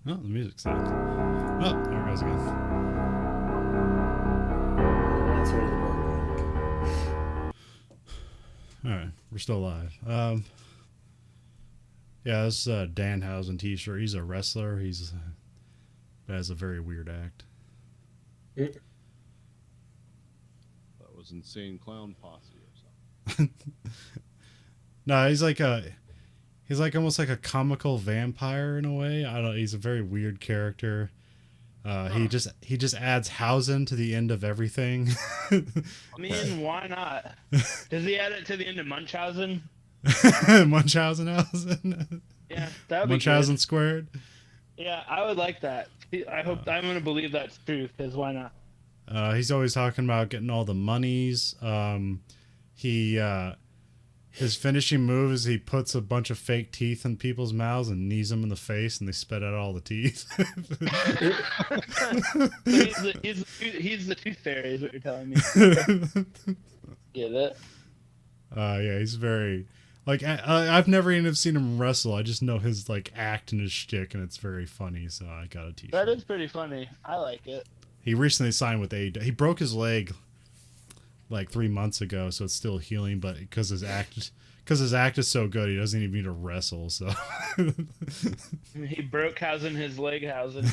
Oh, the music stopped. Oh, there it goes again. That's where the bug. All right, we're still live. Yeah, this is a Danhausen t-shirt. He's a wrestler. He's has a very weird act. That was Insane Clown Posse or something. No, he's like almost like a comical vampire in a way. I don't. He's a very weird character. He just adds Hausen to the end of everything. I mean, why not? Does he add it to the end of Munchausen? Munchausen. Yeah, that would be Munchausen good. squared. Yeah, I would like that. I hope I'm gonna believe that's true, because why not? He's always talking about getting all the monies. His finishing move is he puts a bunch of fake teeth in people's mouths and knees them in the face, and they spit out all the teeth. He's the tooth fairy, is what you're telling me. Get it? Yeah, he's very like I've never even seen him wrestle. I just know his like act and his shtick, and it's very funny. So I got a t-shirt. That is pretty funny. I like it. He recently signed with AEW. He broke his leg like 3 months ago, so it's still healing. But because his act is so good, he doesn't even need to wrestle. So He broke Hausen his leg Hausen.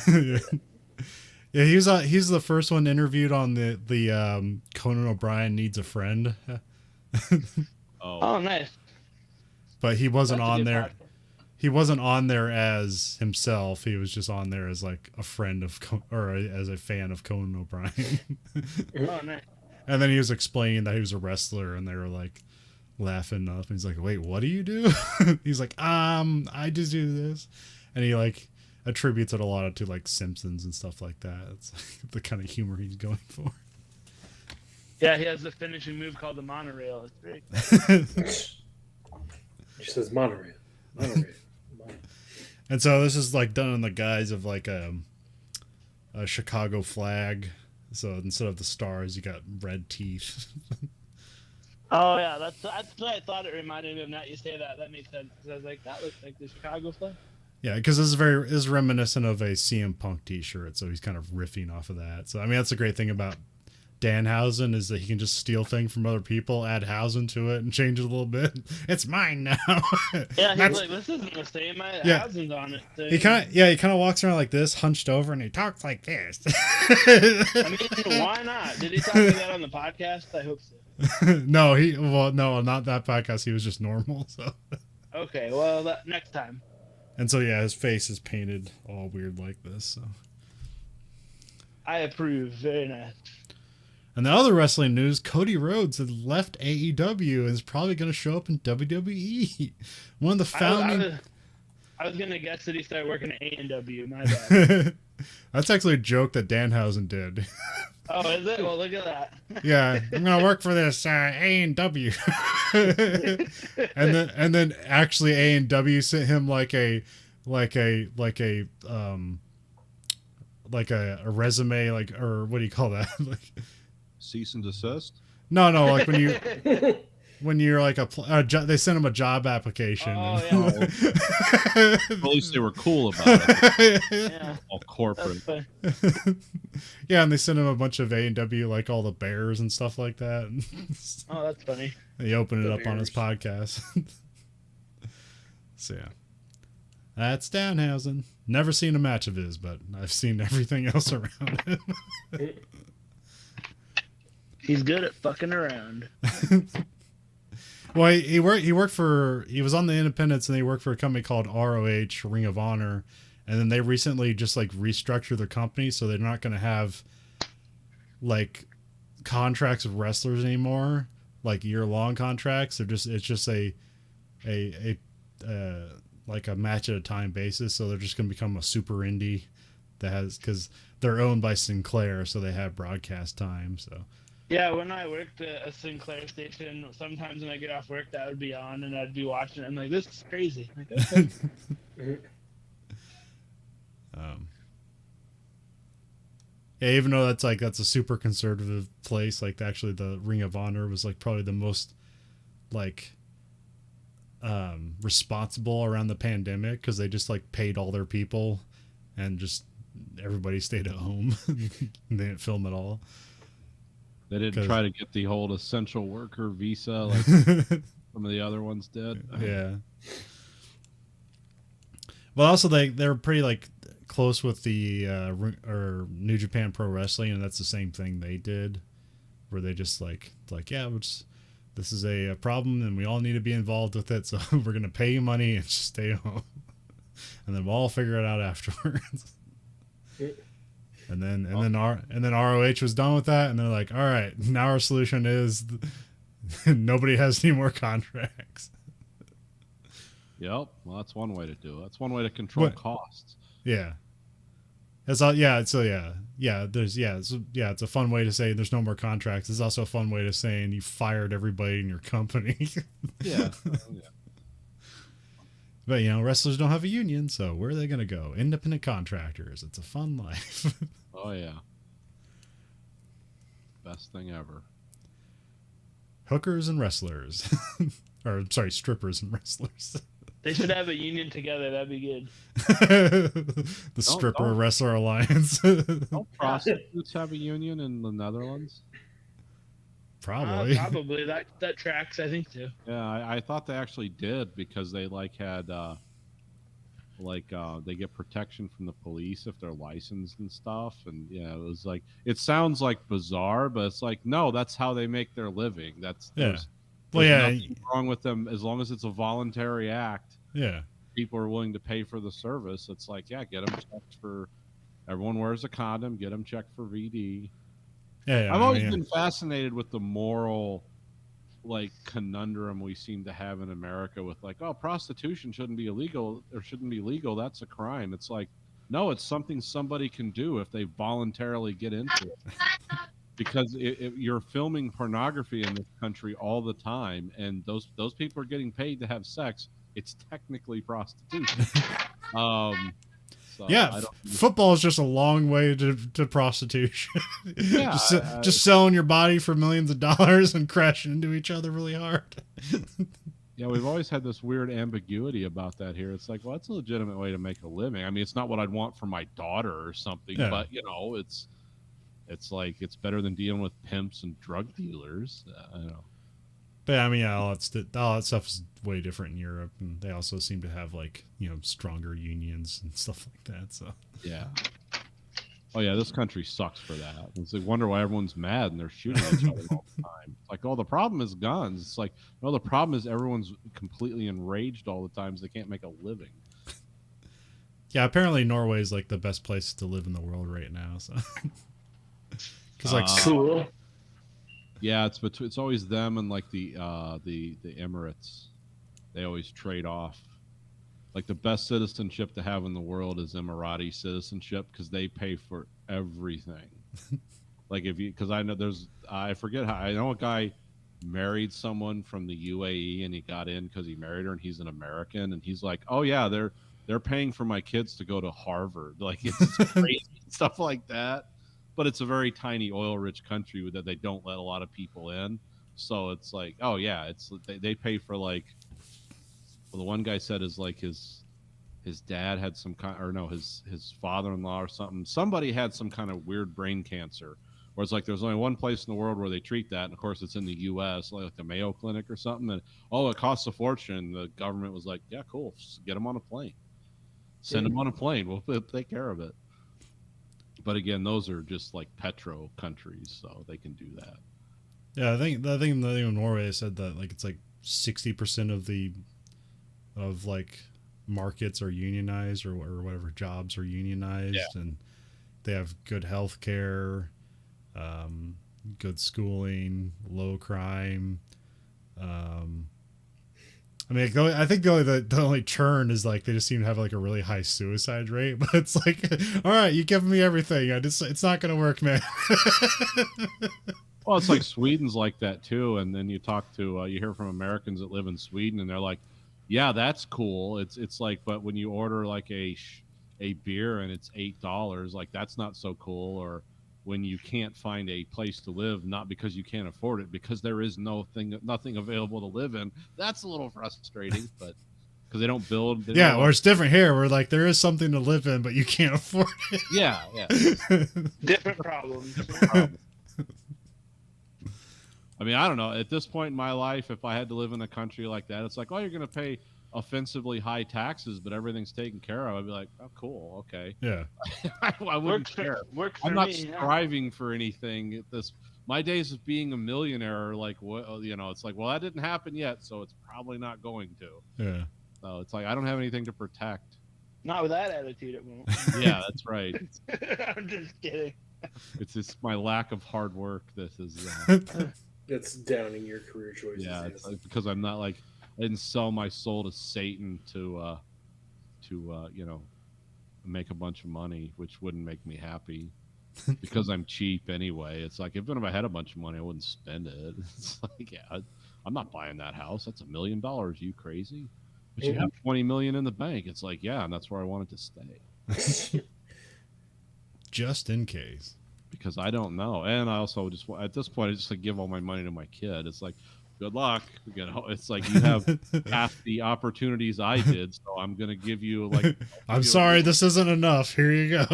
yeah, he's the first one interviewed on the Conan O'Brien Needs a Friend. Oh, nice. But he wasn't That's a on good there. podcast. He wasn't on there as himself. He was just on there as like a friend of as a fan of Conan O'Brien. Oh, nice. And then he was explaining that he was a wrestler, and they were like laughing up. And he's like, "Wait, what do you do?" He's like, I just do this," and he like attributes it a lot to like Simpsons and stuff like that. It's like the kind of humor he's going for. Yeah, he has a finishing move called the monorail. It's great. She says monorail. Monorail. And so this is like done in the guise of like a Chicago flag. So instead of the stars, you got red teeth. Oh yeah, that's what I thought it reminded me of. Now you say that, that makes sense. 'Cause I was like, that looks like the Chicago flag. Yeah, because this is reminiscent of a CM Punk t-shirt, so he's kind of riffing off of that. So I mean, that's the great thing about Danhausen is that he can just steal things from other people, add Hausen to it, and change it a little bit. It's mine now. Yeah, he's like, this isn't the same. Hausen's on it. So, He kind of walks around like this, hunched over, and he talks like this. I mean, why not? Did he talk to that on the podcast? I hope so. No, not that podcast. He was just normal. So. Okay, well, next time. And so yeah, his face is painted all weird like this. So. I approve. Very nice. And the other wrestling news, Cody Rhodes had left AEW and is probably going to show up in WWE. One of the founding... I was going to guess that he started working at A&W. My bad. That's actually a joke that Danhausen did. Oh, is it? Well, look at that. Yeah, I'm going to work for this A&W. and then actually A&W sent him like a resume, like, or what do you call that? Like, Cease and desist. no, like when you're like they send him a job application. Oh, yeah. At least they were cool about it. Yeah. All corporate. Yeah, and they sent him a bunch of A&W, like all the bears and stuff like that. Oh, that's funny. And he opened it The up on his bears. podcast. So yeah, that's Danhausen. Never seen a match of his, but I've seen everything else around him. He's good at fucking around. Well, he was on the Independents, and he worked for a company called ROH, Ring of Honor, and then they recently just like restructured their company, so they're not going to have like contracts with wrestlers anymore, like year-long contracts. It's just a like a match at a time basis. So they're just going to become a super indie because they're owned by Sinclair, so they have broadcast time. So. Yeah, when I worked at a Sinclair station, sometimes when I get off work, that would be on, and I'd be watching it. I'm like, this is crazy. Like, okay. Yeah, even though that's a super conservative place, like actually the Ring of Honor was like probably the most like responsible around the pandemic, because they just like paid all their people and just everybody stayed at home. They didn't film at all. They didn't try to get the whole essential worker visa like some of the other ones did. Yeah. Well, also they're pretty like close with the or New Japan Pro Wrestling, and that's the same thing they did, where they just like yeah, this is a problem and we all need to be involved with it, so we're gonna pay you money and just stay home, and then we'll all figure it out afterwards. And then ROH was done with that, and they're like, all right, now our solution is nobody has any more contracts. Yep. Well, that's one way to do it. That's one way to control costs. Yeah. It's all, yeah. So yeah. It's a fun way to say there's no more contracts. It's also a fun way to saying you fired everybody in your company. Yeah. But wrestlers don't have a union, so where are they going to go? Independent contractors. It's a fun life. Oh yeah. Best thing ever. Hookers and wrestlers. Or sorry, strippers and wrestlers. They should have a union together. That'd be good. The Stripper Wrestler Alliance. Don't prostitutes have a union in the Netherlands? Probably. Probably. That tracks, I think, too. Yeah, I thought they actually did, because they had they get protection from the police if they're licensed and stuff. And yeah, it was like, it sounds like bizarre, but it's like, no, that's how they make their living. There's nothing wrong with them as long as it's a voluntary act. Yeah. People are willing to pay for the service. It's like, yeah, get them checked for. Everyone wears a condom. Get them checked for VD. Yeah, I've always been fascinated with the moral, like, conundrum we seem to have in America with, like, oh, prostitution shouldn't be illegal or shouldn't be legal. That's a crime. It's like, no, it's something somebody can do if they voluntarily get into it. Because you're filming pornography in this country all the time, and those people are getting paid to have sex. It's technically prostitution. So football is just a long way to prostitution. Yeah, just selling your body for millions of dollars and crashing into each other really hard. Yeah, we've always had this weird ambiguity about that here. It's like, well, that's a legitimate way to make a living. I mean, it's not what I'd want for my daughter or something, but it's like, it's better than dealing with pimps and drug dealers. I don't know. But I mean, all that stuff is way different in Europe, and they also seem to have like stronger unions and stuff like that. So yeah. Oh yeah, this country sucks for that. It's like, wonder why everyone's mad and they're shooting each other all the time. It's like, oh, the problem is guns. It's like, no, the problem is everyone's completely enraged all the time, so they can't make a living. Yeah, apparently Norway is like the best place to live in the world right now. So. Cool. Yeah, it's always them and like the Emirates. They always trade off. Like, the best citizenship to have in the world is Emirati citizenship, because they pay for everything. Like, because I know I forget how, I know a guy married someone from the UAE and he got in because he married her and he's an American, and he's like, oh yeah, they're paying for my kids to go to Harvard. Like, it's crazy stuff like that. But it's a very tiny oil-rich country that they don't let a lot of people in. So it's like, oh yeah, they pay for, like, well, the one guy said is like his dad had some kind, or no, his father-in-law or something. Somebody had some kind of weird brain cancer. Where it's like, there's only one place in the world where they treat that, and of course it's in the U.S., like the Mayo Clinic or something. And it costs a fortune. The government was like, yeah, cool, just get them on a plane. Send them on a plane. We'll take care of it. But again, those are just like petro countries, so they can do that. Yeah, I think in Norway they said that like it's like 60% of like markets are unionized or whatever jobs are unionized, and they have good health care, good schooling, low crime. I mean, I think the only churn is like they just seem to have like a really high suicide rate, but it's like, all right, you giving me everything, it's not gonna work, man. Well, it's like Sweden's like that too, and then you talk to you hear from Americans that live in Sweden, and they're like, yeah, that's cool. It's like, but when you order like a beer and it's $8, like that's not so cool. Or when you can't find a place to live, not because you can't afford it, because there is nothing available to live in. That's a little frustrating, but because they don't build. Or it's different here, where like there is something to live in, but you can't afford it. Yeah. Different problems. I mean, I don't know. At this point in my life, if I had to live in a country like that, it's like, oh, you're going to pay offensively high taxes, but everything's taken care of. I'd be like, oh, cool, okay. Yeah. I wouldn't care. I'm not striving for anything. My days of being a millionaire are like, what, it's like, well, that didn't happen yet, so it's probably not going to. Yeah. So it's like I don't have anything to protect. Not with that attitude, it won't. Yeah, that's right. I'm just kidding. It's just my lack of hard work. This is. That's downing your career choices. Yeah, it's like, because I'm not like I didn't sell my soul to Satan to make a bunch of money, which wouldn't make me happy because I'm cheap anyway. It's like even if I had a bunch of money, I wouldn't spend it. It's like, yeah, I'm not buying that house. That's $1 million. You crazy? But you have 20 million in the bank. It's like, yeah, and that's where I wanted to stay. Just in case. Because I don't know, and I also just at this point I just like give all my money to my kid. It's like, good luck. It's like you have half the opportunities I did, so I'm gonna give you like. I'm sorry, this isn't enough. Here you go.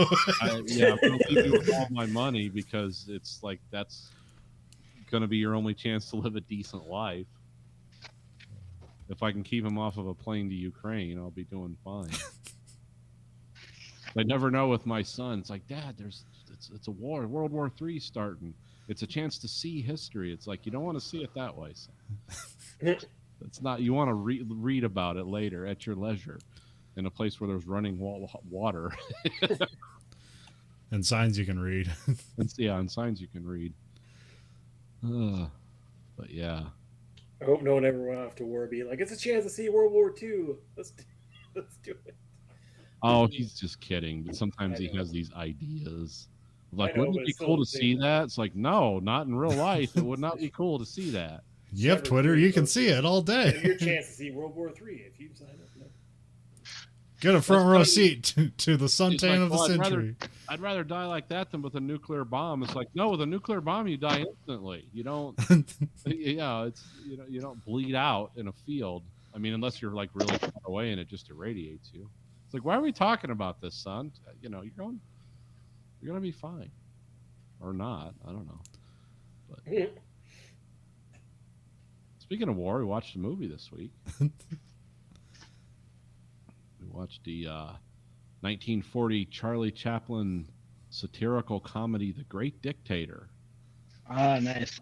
I'm gonna give you all my money because it's like that's gonna be your only chance to live a decent life. If I can keep him off of a plane to Ukraine, I'll be doing fine. I never know with my son. It's like, Dad, it's a war. World War III starting. It's a chance to see history. It's like you don't want to see it that way. So. It's not. You want to read about it later at your leisure, in a place where there's running water. And signs you can read. And signs you can read. But yeah. I hope no one ever went off to war being like, it's a chance to see World War II. Let's do it. Oh, he's just kidding. But sometimes he has these ideas. Like, wouldn't it be cool to see that? It's like, no, not in real life. It would not be cool to see that. You have Twitter, you can see it all day. Your chance to see World War III if you sign up. No. Get a front row seat to the suntan of the century. I'd rather die like that than with a nuclear bomb. It's like, no, with a nuclear bomb you die instantly. You don't. You don't bleed out in a field. I mean, unless you're like really far away and it just irradiates you. It's like, why are we talking about this, son? You're gonna be fine, or not. I don't know. But speaking of war, we watched a movie this week. We watched the 1940 Charlie Chaplin satirical comedy, The Great Dictator. Ah, nice.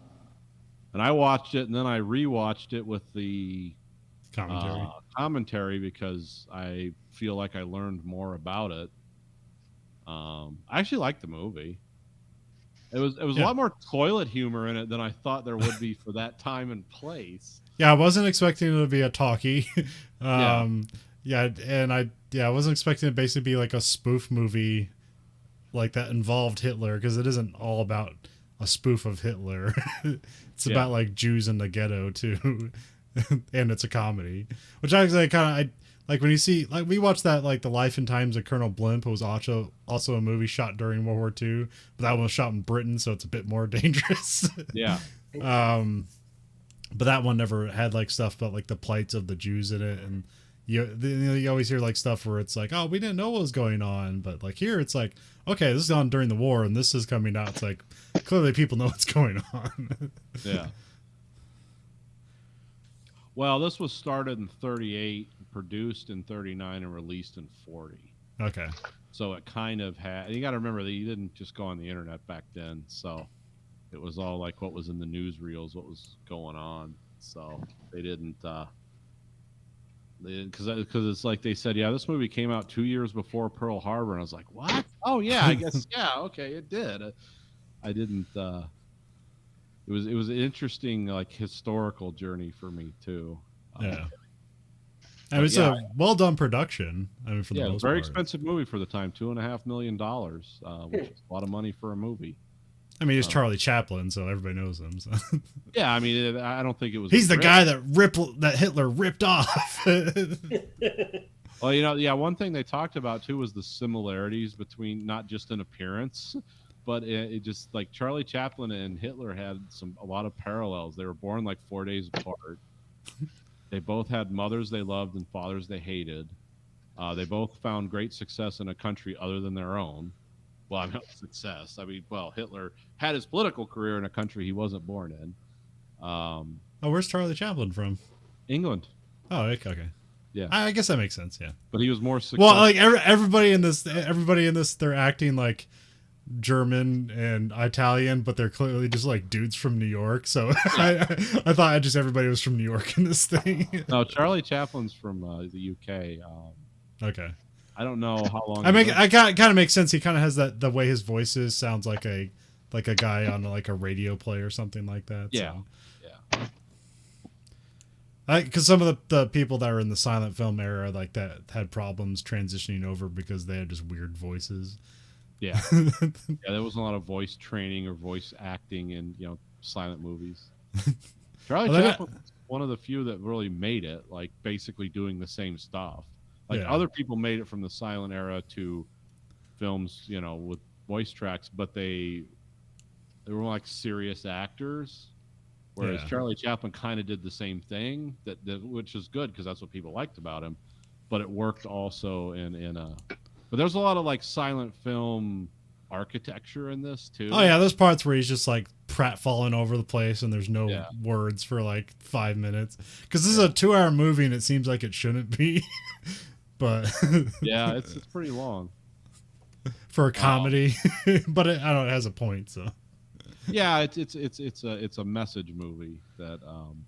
And I watched it, and then I rewatched it with the commentary because I feel like I learned more about it. I actually liked the movie. It was a lot more toilet humor in it than I thought there would be for that time and place. Yeah, I wasn't expecting it to be a talkie. And I wasn't expecting it to basically be like a spoof movie like that involved Hitler, because it isn't all about a spoof of Hitler. It's about like Jews in the ghetto too. And it's a comedy, which actually kind of like when you see, like, we watched that, like, The Life and Times of Colonel Blimp. It was also a movie shot during World War II, but that one was shot in Britain, so it's a bit more dangerous. Yeah. But that one never had like stuff about like the plights of the Jews in it, and you always hear like stuff where it's like, oh, we didn't know what was going on, but like here it's like, okay, this is on during the war, and this is coming out. It's like clearly people know what's going on. Yeah. Well, this was started in 38, produced in 39, and released in 40. Okay. So it kind of had. You got to remember that you didn't just go on the internet back then. So it was all like what was in the newsreels, what was going on. So they didn't. Because it's like they said, yeah, this movie came out 2 years before Pearl Harbor, and I was like, what? Oh yeah, I guess yeah, okay, it did. I didn't. It was an interesting like historical journey for me too. Yeah. And it's a well done production. I mean, for the yeah, most very part. expensive movie for the time, $2.5 million, which is a lot of money for a movie. I mean, it's Charlie Chaplin, so everybody knows him. So. Yeah, I mean, I don't think it was. He's the guy that Hitler ripped off. Well, you know, yeah, one thing they talked about too was the similarities between not just in appearance, but it just like Charlie Chaplin and Hitler had a lot of parallels. They were born like 4 days apart. They both had mothers they loved and fathers they hated. They both found great success in a country other than their own. Well, I mean, success. I mean, well, Hitler had his political career in a country he wasn't born in. Oh, where's Charlie Chaplin from? England. Oh, okay. Yeah. I guess that makes sense. Yeah. But he was more successful. Well, like everybody in this, they're acting like German and Italian, but they're clearly just like dudes from New York. So I thought just everybody was from New York in this thing. No, Charlie Chaplin's from the UK. Okay. I don't know how long. I kind of makes sense. He kind of has the way his voice is, sounds like a guy on like a radio play or something like that. Yeah. So. Yeah. Because some of the people that were in the silent film era like that had problems transitioning over because they had just weird voices. Yeah. Yeah, there wasn't a lot of voice training or voice acting in, silent movies. Charlie Chaplin was one of the few that really made it, like basically doing the same stuff. Like other people made it from the silent era to films, with voice tracks, but they were like serious actors. Whereas Charlie Chaplin kind of did the same thing, which is good because that's what people liked about him. But it worked also But there's a lot of like silent film architecture in this too. Oh yeah, those parts where he's just like falling over the place and there's no words for like 5 minutes. Because this is a 2-hour movie and it seems like it shouldn't be. But yeah, it's pretty long for a comedy. But I don't know, it has a point. So yeah, it's a message movie that I'm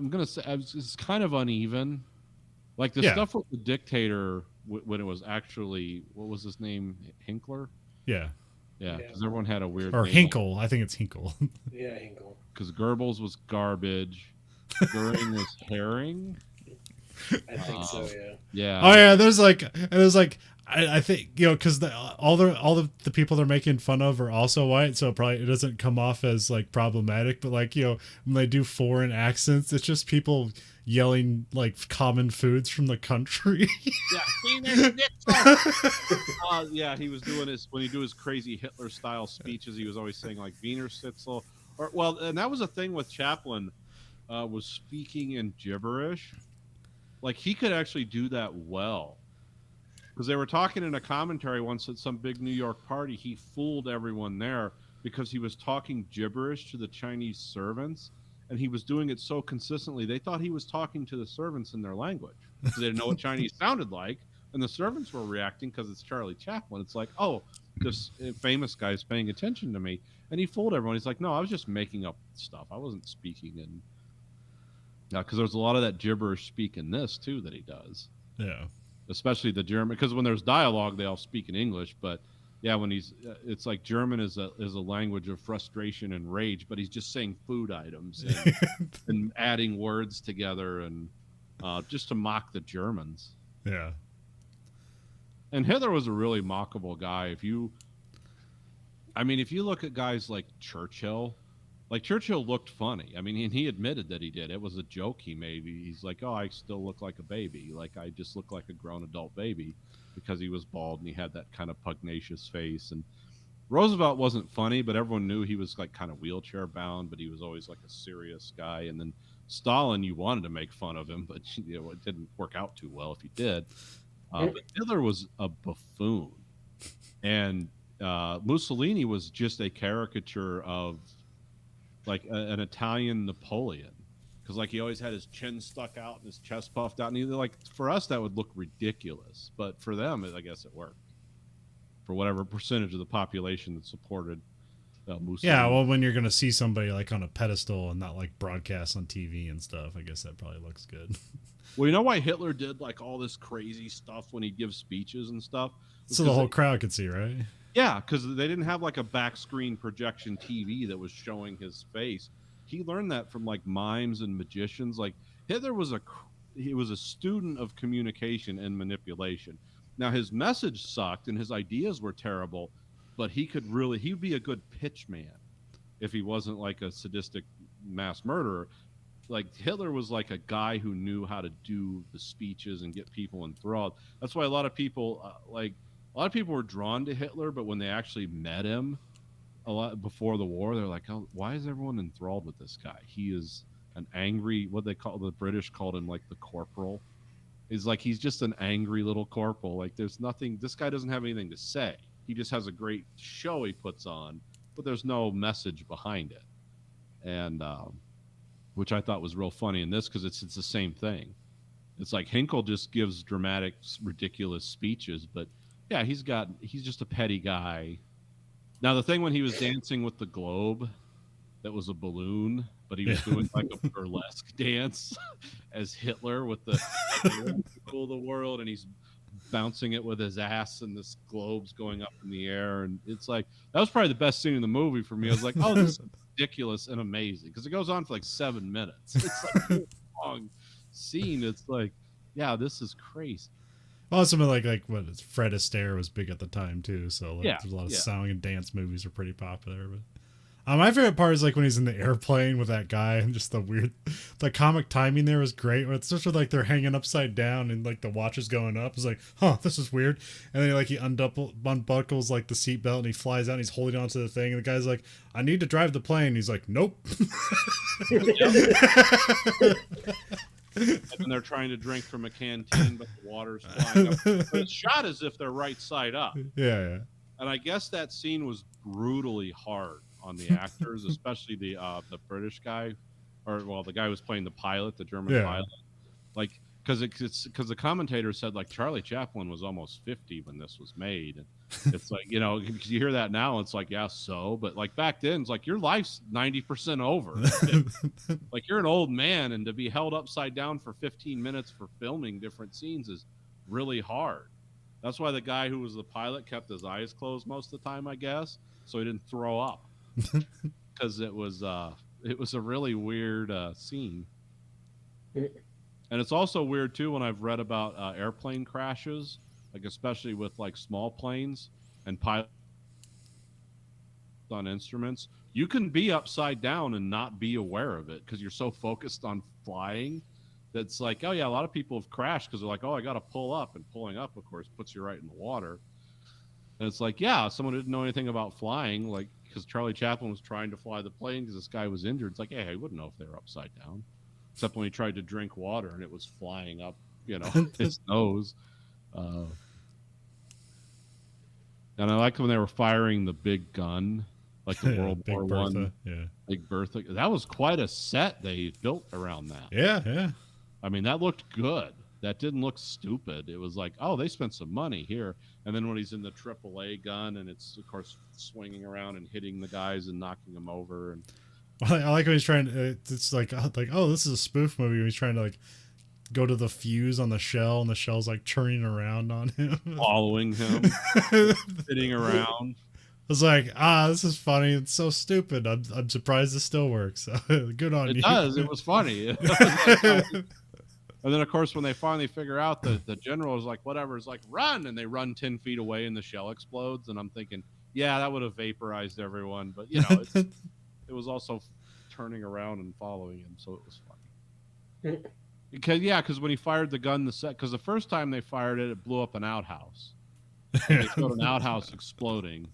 gonna say it's kind of uneven. Like the stuff with the dictator when it was actually, what was his name, Hinkler? Yeah, because everyone had a weird or name. Hinkle. I think it's Hinkle. Yeah, Hinkle. Because Goebbels was garbage. Goering was herring. I think so. Yeah. Yeah. Oh yeah, there's like I think because all the people they're making fun of are also white, so probably it doesn't come off as like problematic. But like when they do foreign accents, it's just people yelling like common foods from the country. Yeah, he was doing when he do his crazy Hitler style speeches. He was always saying like Wiener Schnitzel, and that was a thing with Chaplin, was speaking in gibberish. Like he could actually do that well. Because they were talking in a commentary once at some big New York party. He fooled everyone there because he was talking gibberish to the Chinese servants, and he was doing it so consistently they thought he was talking to the servants in their language. So they didn't know what Chinese sounded like, and the servants were reacting because it's Charlie Chaplin. It's like, oh, this famous guy is paying attention to me, and he fooled everyone. He's like, no, I was just making up stuff. I wasn't speaking in. Because there's a lot of that gibberish speak in this too that he does. Yeah. Especially the German, because when there's dialogue, they all speak in English. But yeah, when it's like German is a language of frustration and rage, but he's just saying food items and adding words together and just to mock the Germans. Yeah. And Hitler was a really mockable guy. If you look at guys like Churchill. Like Churchill looked funny. I mean, and he admitted that he did. It was a joke he made. He's like, "Oh, I still look like a baby. Like I just look like a grown adult baby," because he was bald and he had that kind of pugnacious face. And Roosevelt wasn't funny, but everyone knew he was like kind of wheelchair bound. But he was always like a serious guy. And then Stalin, you wanted to make fun of him, but it didn't work out too well if you did. But Hitler was a buffoon, and Mussolini was just a caricature of like an Italian Napoleon, because like he always had his chin stuck out and his chest puffed out, and either like for us that would look ridiculous, but for them I guess it worked for whatever percentage of the population that supported Mussolini. Yeah, well, when you're gonna see somebody like on a pedestal and not like broadcast on TV and stuff, I guess that probably looks good. Well, you know why Hitler did like all this crazy stuff when he gives speeches and stuff? So the whole crowd could see, right? Yeah, because they didn't have like a back screen projection TV that was showing his face. He learned that from like mimes and magicians. Like Hitler was a student of communication and manipulation. Now his message sucked and his ideas were terrible, but he'd be a good pitch man if he wasn't like a sadistic mass murderer. Like Hitler was like a guy who knew how to do the speeches and get people enthralled. That's why a lot of people were drawn to Hitler, but when they actually met him a lot before the war, they're like, oh, why is everyone enthralled with this guy? He is an angry, the British called him like the corporal. He's just an angry little corporal. Like there's nothing, this guy doesn't have anything to say. He just has a great show he puts on, but there's no message behind it. And, which I thought was real funny in this because it's the same thing. It's like Hinkle just gives dramatic, ridiculous speeches, but yeah, he's just a petty guy. Now the thing when he was dancing with the globe, that was a balloon, but he was doing like a burlesque dance as Hitler with the rule the world, and he's bouncing it with his ass, and this globe's going up in the air, and it's like that was probably the best scene in the movie for me. I was like, oh, this is ridiculous and amazing because it goes on for like 7 minutes. It's like a long scene. It's like, yeah, this is crazy. Well, something like what is Fred Astaire was big at the time too, so like, yeah, there's a lot of song and dance movies are pretty popular. But my favorite part is like when he's in the airplane with that guy, and just the comic timing there was great. It's just like they're hanging upside down and like the watch is going up. It's like, huh, this is weird. And then like he unbuckles like the seatbelt and he flies out and he's holding onto the thing. And the guy's like, I need to drive the plane. He's like, nope. And they're trying to drink from a canteen, but the water's flying up. But it's shot as if they're right side up. Yeah. And I guess that scene was brutally hard on the actors, especially the British guy, the guy who was playing the pilot, the German pilot. Like, because the commentator said like Charlie Chaplin was almost 50 when this was made. And it's like, you hear that now, it's like, yeah, so, but like back then, it's like your life's 90% over. Like you're an old man, and to be held upside down for 15 minutes for filming different scenes is really hard. That's why the guy who was the pilot kept his eyes closed most of the time, I guess, so he didn't throw up. Because it was a really weird scene. And it's also weird too when I've read about airplane crashes, like especially with like small planes and pilots on instruments. You can be upside down and not be aware of it because you're so focused on flying. That's like, oh yeah, a lot of people have crashed because they're like, oh, I got to pull up, and pulling up, of course, puts you right in the water. And it's like, yeah, someone who didn't know anything about flying, like because Charlie Chaplin was trying to fly the plane because this guy was injured. It's like, hey, I wouldn't know if they were upside down, except when he tried to drink water and it was flying up, his nose. And I like when they were firing the big gun, like the World War One, Big Bertha. That was quite a set they built around that. Yeah. I mean, that looked good. That didn't look stupid. It was like, oh, they spent some money here. And then when he's in the AAA gun, and it's of course swinging around and hitting the guys and knocking them over. And I like when he's trying to. It's like, oh, this is a spoof movie. When he's trying to like go to the fuse on the shell, and the shell's like turning around on him, following him, spinning around. I was like, this is funny. It's so stupid. I'm surprised it still works. Good on you. It does. It was funny. And then, of course, when they finally figure out that the general is like, whatever, is like, run. And they run 10 feet away and the shell explodes. And I'm thinking, yeah, that would have vaporized everyone. But, it was also turning around and following him. So it was funny. Because when he fired the gun, because the first time they fired it, it blew up an outhouse. And they showed an outhouse exploding,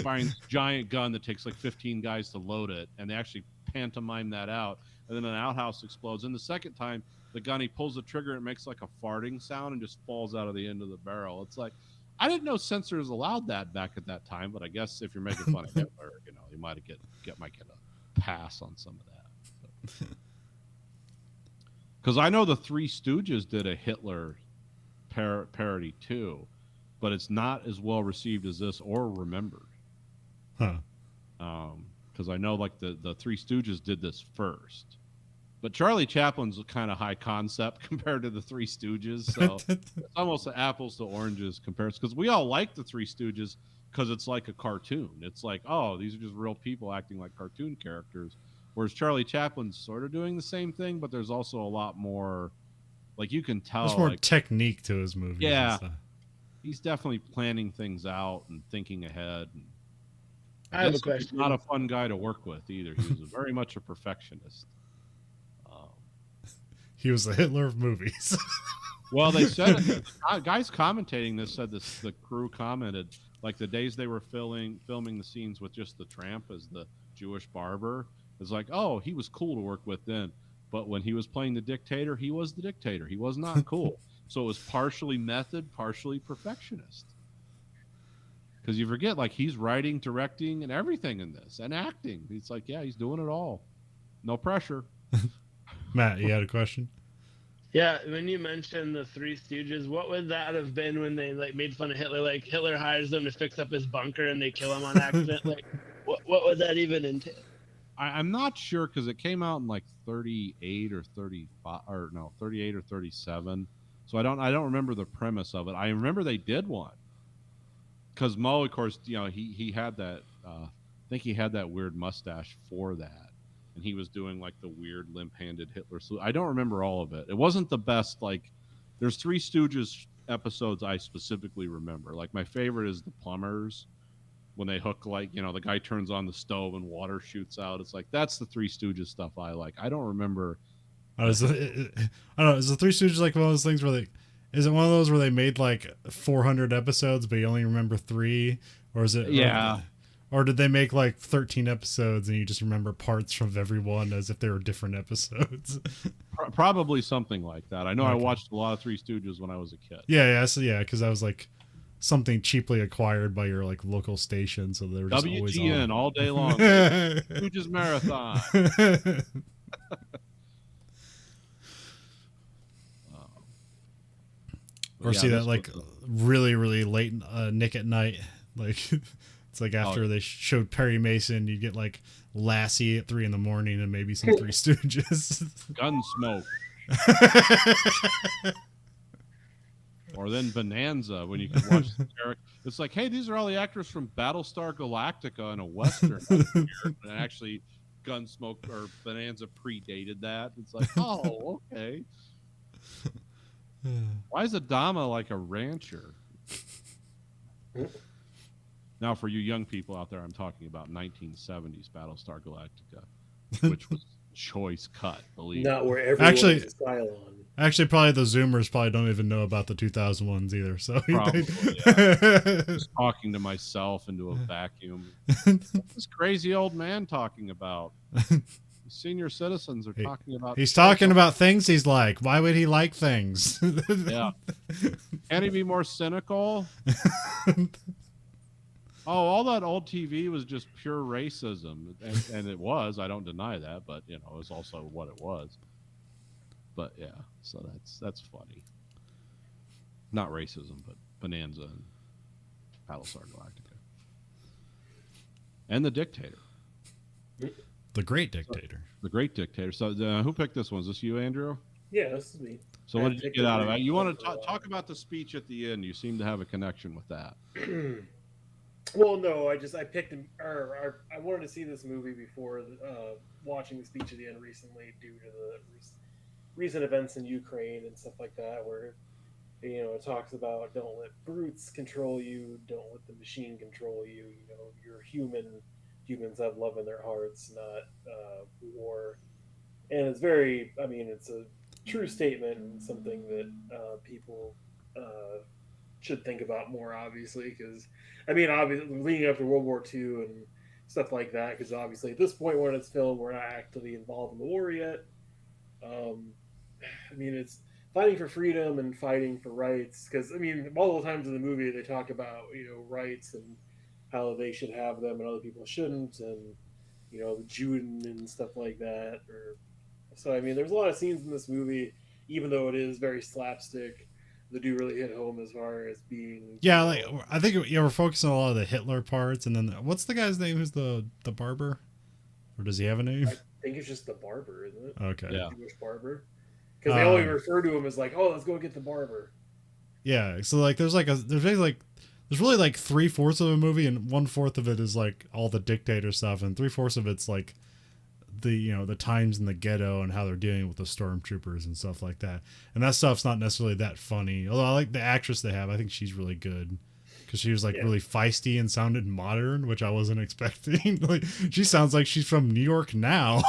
firing this giant gun that takes like 15 guys to load it. And they actually pantomime that out. And then an outhouse explodes. And the second time, the gun, he pulls the trigger, it makes like a farting sound and just falls out of the end of the barrel. It's like, I didn't know censors allowed that back at that time, but I guess if you're making fun of Hitler, you might get a pass on some of that. Because I know the Three Stooges did a Hitler parody too, but it's not as well received as this or remembered. Huh. Because I know like the Three Stooges did this first, but Charlie Chaplin's kind of high concept compared to the Three Stooges, so it's almost an apples to oranges comparison. Because we all like the Three Stooges because it's like a cartoon. It's like, oh, these are just real people acting like cartoon characters. Whereas Charlie Chaplin's sort of doing the same thing, but there's also a lot more, like you can tell. There's more like, technique to his movies. Yeah. And stuff. He's definitely planning things out and thinking ahead. And I have a he's question. not a fun guy to work with either. He was very much a perfectionist. He was the Hitler of movies. Well, they said guys commentating this said this. The crew commented like the days they were filming the scenes with just the tramp as the Jewish barber. It's like, oh, he was cool to work with then, but when he was playing the dictator, he was the dictator. He was not cool. So it was partially method, partially perfectionist. Because you forget, like he's writing, directing, and everything in this, and acting. It's like, yeah, he's doing it all. No pressure. Matt, you had a question? Yeah, when you mentioned the Three Stooges, what would that have been when they like made fun of Hitler? Like Hitler hires them to fix up his bunker and they kill him on accident. Like, what would that even entail? I'm not sure because it came out in like 38 or 35, or no, 38 or 37. So I don't remember the premise of it. I remember they did one because Mo, of course, you know, he had that. I think he had that weird mustache for that, and he was doing like the weird limp-handed Hitler salute. I don't remember all of it. It wasn't the best. Like, there's Three Stooges episodes I specifically remember. Like my favorite is the plumbers. When they hook, like, you know, the guy turns on the stove and water shoots out. It's like, that's the Three Stooges stuff I like. I don't remember. I don't know. Is the Three Stooges like one of those things where is it one of those where they made like 400 episodes, but you only remember 3? Or is it, Yeah. or did they make like 13 episodes and you just remember parts from every one as if they were different episodes? Probably something like that. I know I Okay. watched a lot of Three Stooges when I was a kid. Yeah. So yeah, because I was like something cheaply acquired by your like local station. So they were just always WGN on. all day long. Stooges Marathon. Or Yeah, see that this like was- really, really late Nick at Night. Like it's like after they showed Perry Mason, you get like Lassie at 3 a.m. and maybe some Three Stooges. Gunsmoke. Or then Bonanza, when you can watch the character. It's like, hey, these are all the actors from Battlestar Galactica in a Western. And actually, Gunsmoke or Bonanza predated that. It's like, oh, okay. Why is Adama like a rancher? Now, for you young people out there, I'm talking about 1970s Battlestar Galactica, which was choice cut, believe me. Not where everyone Actually- is Cylon. Actually, probably the Zoomers probably don't even know about the 2001s either. So Probably, yeah. Just talking to myself into a vacuum. What's this crazy old man talking about? Senior citizens are talking about. He's talking about things he's like. Why would he like things? Yeah. Can he be more cynical? Oh, all that old TV was just pure racism, and it was. I don't deny that, but you know, it was also what it was. But yeah, so that's funny. Not racism, but Bonanza and Battlestar Galactica, and the Dictator, The Great Dictator. the Great Dictator. So who picked this one? Is this you, Andrew? Yeah, this is me. So I what did you picked get a out of great it? You want to one. talk about the speech at the end? You seem to have a connection with that. Well, no, I picked I wanted to see this movie before watching the speech at the end recently due to the recent events in Ukraine and stuff like that, where it talks about don't let brutes control you, don't let the machine control you. You're human. Humans have love in their hearts, not war. And it's very, it's a true statement and something that people should think about more, obviously, because obviously leading up to World War II and stuff like that, because obviously at this point when it's filmed, we're not actively involved in the war yet. It's fighting for freedom and fighting for rights, because multiple times in the movie they talk about rights and how they should have them and other people shouldn't, and the Juden and stuff like that, or So I mean, there's a lot of scenes in this movie, even though it is very slapstick, that do really hit home as far as being. Yeah, like I think we're focusing on a lot of the Hitler parts, and then what's the guy's name? Who's the barber, or does he have a name? I think it's just the barber, isn't it? Okay. Yeah. Jewish barber. Because they only refer to him as like, oh, let's go get the barber. Yeah, so like there's really like 3/4 of a movie, and 1/4 of it is like all the dictator stuff, and 3/4 of it's like the times in the ghetto and how they're dealing with the stormtroopers and stuff like that. And that stuff's not necessarily that funny. Although I like the actress they have. I think she's really good because she was like really feisty and sounded modern, which I wasn't expecting. Like she sounds like she's from New York now.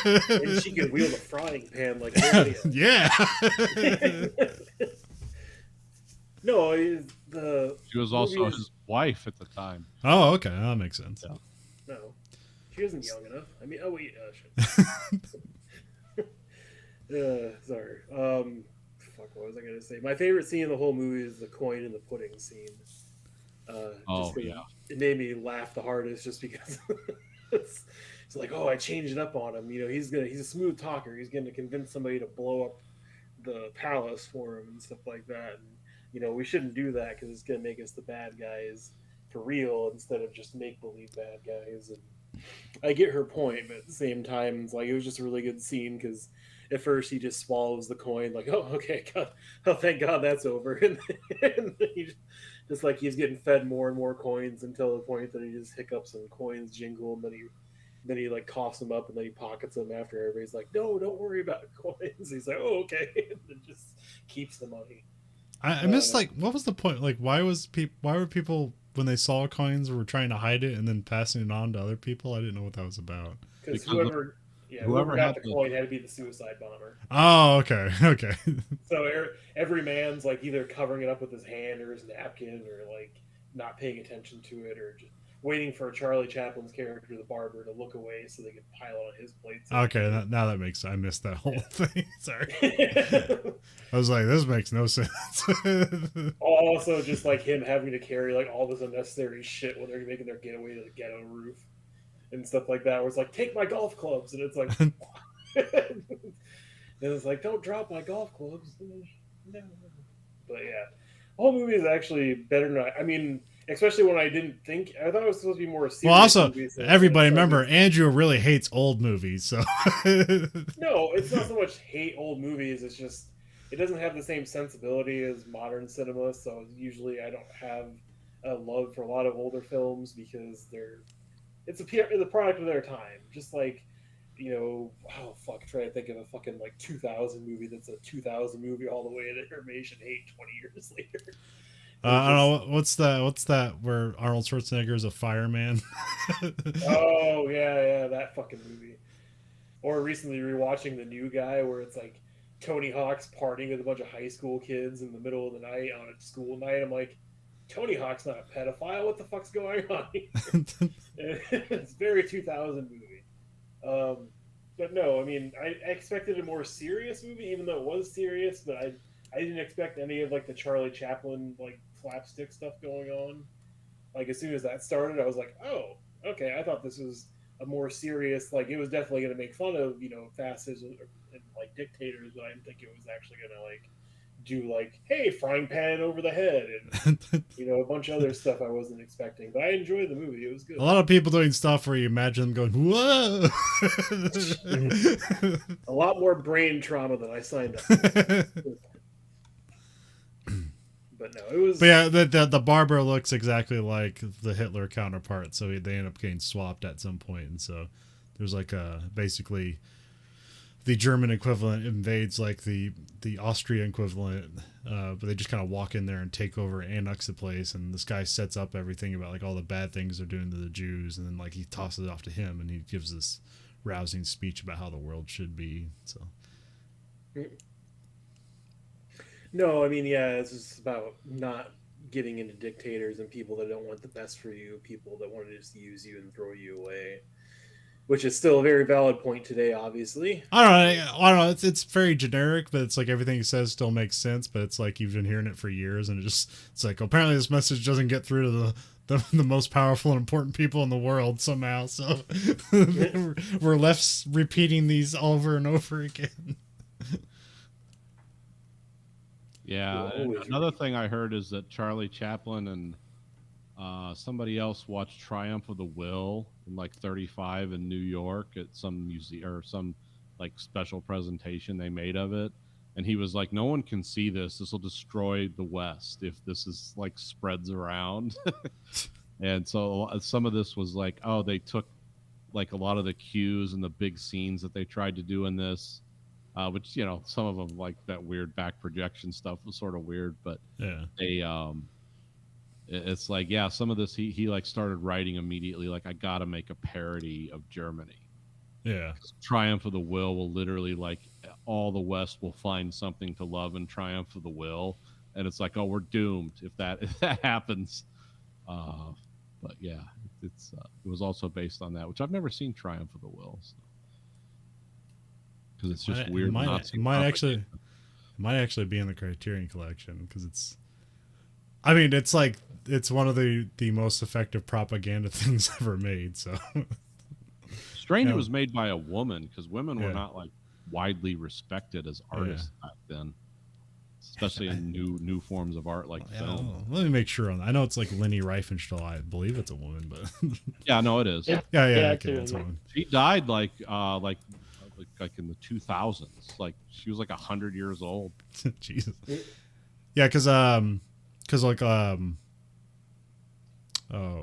And she can wield a frying pan like everybody else. Yeah. No, She was also his wife at the time. Oh, okay, that makes sense. Yeah. No, she wasn't young enough. I mean, oh wait, shit. Sorry. Fuck, what was I gonna say? My favorite scene in the whole movie is the coin in the pudding scene. It made me laugh the hardest just because it's like, oh, I changed it up on him. You know, he's a smooth talker. He's going to convince somebody to blow up the palace for him and stuff like that. And you know, we shouldn't do that because it's going to make us the bad guys for real instead of just make believe bad guys. And I get her point, but at the same time, it's like it was just a really good scene because at first he just swallows the coin, like, oh, okay, God, oh, thank God that's over, and then he just like he's getting fed more and more coins until the point that he just hiccups and coins jingle, and then he like coughs them up and then he pockets them after everybody's like, no, don't worry about coins. He's like, oh, okay, and then just keeps the money. I missed like what was the point? Like why were people when they saw coins were trying to hide it and then passing it on to other people? I didn't know what that was about. Because whoever got the coin had to be the suicide bomber. Oh, okay, okay. So every man's like either covering it up with his hand or his napkin, or like not paying attention to it, or just waiting for Charlie Chaplin's character, the barber, to look away so they could pile it on his plate. Okay, now that makes sense. I missed that whole thing. Sorry. I was like, this makes no sense. Also, just like him having to carry like all this unnecessary shit when they're making their getaway to the ghetto roof and stuff like that, where it's like, take my golf clubs, and it's like, and it's like, don't drop my golf clubs. No. But yeah, the whole movie is actually better than I mean, especially when I thought it was supposed to be more serious. Well, also, everybody remember, Andrew really hates old movies, so. No, it's not so much hate old movies, it's just, it doesn't have the same sensibility as modern cinema, so usually I don't have a love for a lot of older films because it's a product of their time. Just like, you know, I'm trying to think of a fucking like 2000 movie that's a 2000 movie all the way to Information hate 20 years later. I don't know what's that where Arnold Schwarzenegger is a fireman. Oh yeah, that fucking movie. Or recently rewatching The New Guy, where it's like Tony Hawk's partying with a bunch of high school kids in the middle of the night on a school night. I'm like, Tony Hawk's not a pedophile. What the fuck's going on here? It's very 2000 movie. But no, I mean, I expected a more serious movie, even though it was serious. But I didn't expect any of like the Charlie Chaplin like slapstick stuff going on. Like as soon as that started, I was like, oh, okay. I thought this was a more serious. Like it was definitely going to make fun of fascists and like dictators, but I didn't think it was actually going to like do like, hey, frying pan over the head and a bunch of other stuff I wasn't expecting. But I enjoyed the movie. It was good. A lot of people doing stuff where you imagine them going, whoa. A lot more brain trauma than I signed up for. But no, it was. But yeah, the barber looks exactly like the Hitler counterpart, so they end up getting swapped at some point, and so there's like basically the German equivalent invades like the Austrian equivalent, but they just kind of walk in there and take over, and annex the place, and this guy sets up everything about like all the bad things they're doing to the Jews, and then like he tosses it off to him, and he gives this rousing speech about how the world should be. So. No, I mean, yeah, it's just about not getting into dictators and people that don't want the best for you, people that want to just use you and throw you away, which is still a very valid point today, obviously. I don't know. It's very generic, but it's like everything he says still makes sense, but it's like you've been hearing it for years, and it's like, apparently this message doesn't get through to the most powerful and important people in the world somehow. So we're left repeating these over and over again. Yeah. And another thing I heard is that Charlie Chaplin and somebody else watched Triumph of the Will in like 35 in New York at some museum or some like special presentation they made of it. And he was like, no one can see this. This will destroy the West if this is like spreads around. And so some of this was like, oh, they took like a lot of the cues and the big scenes that they tried to do in this, which, you know, some of them like that weird back projection stuff was sort of weird, but Yeah. they, it's like, yeah, some of this, he like started writing immediately. Like, I got to make a parody of Germany. Yeah. Triumph of the Will literally like all the West will find something to love in Triumph of the Will, and it's like, oh, we're doomed if that happens. But yeah, it's it was also based on that, which I've never seen Triumph of the Will, because it's just weird. It might actually be in the Criterion collection, because it's, I mean, it's like it's one of the most effective propaganda things ever made. So. Strange Yeah. it was made by a woman, because women were not like widely respected as artists back then, especially in new forms of art like film. Let me make sure on that. I know it's like Leni Riefenstahl. I believe it's a woman, but Yeah, no, it is. yeah, okay, it's a woman. She died like in the 2000s. Like she was like 100 years old. Jesus. Yeah, because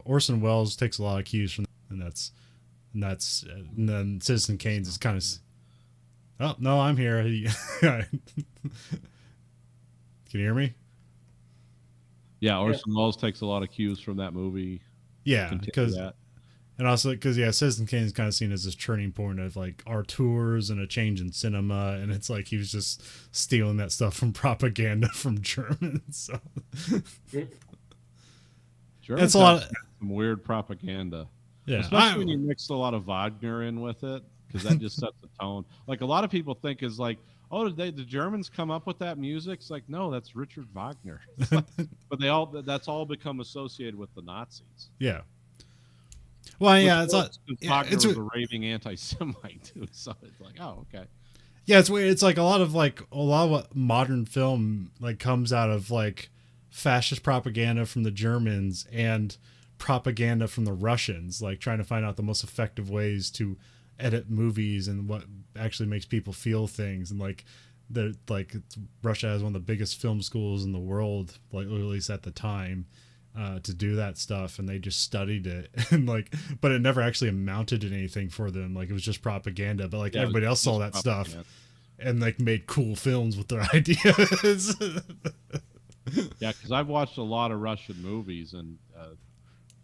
Orson Welles takes a lot of cues from, and then Citizen Kane's is kind of. Oh no, I'm here. Can you hear me? Yeah, Orson Welles takes a lot of cues from that movie. Yeah, Continue because that. and also because Citizen Kane is kind of seen as this turning point of like our tours and a change in cinema, and it's like he was just stealing that stuff from propaganda from Germans. So Germans it's a lot have some weird propaganda. Yeah, Especially when you mix a lot of Wagner in with it, because that just sets the tone. Like a lot of people think is like, oh, did the Germans come up with that music? It's like, no, that's Richard Wagner. But that's all become associated with the Nazis. Yeah. Well, yeah, it's not. Wagner was a raving anti-Semite too, so it's like, oh, okay. Yeah, it's weird. It's like a lot of what modern film like comes out of like fascist propaganda from the Germans and propaganda from the Russians, like trying to find out the most effective ways to edit movies and what actually makes people feel things. And like Russia has one of the biggest film schools in the world, like at least at the time, to do that stuff, and they just studied it and but it never actually amounted to anything for them. Like it was just propaganda, but like everybody else saw that stuff and like made cool films with their ideas. Yeah, because I've watched a lot of Russian movies, and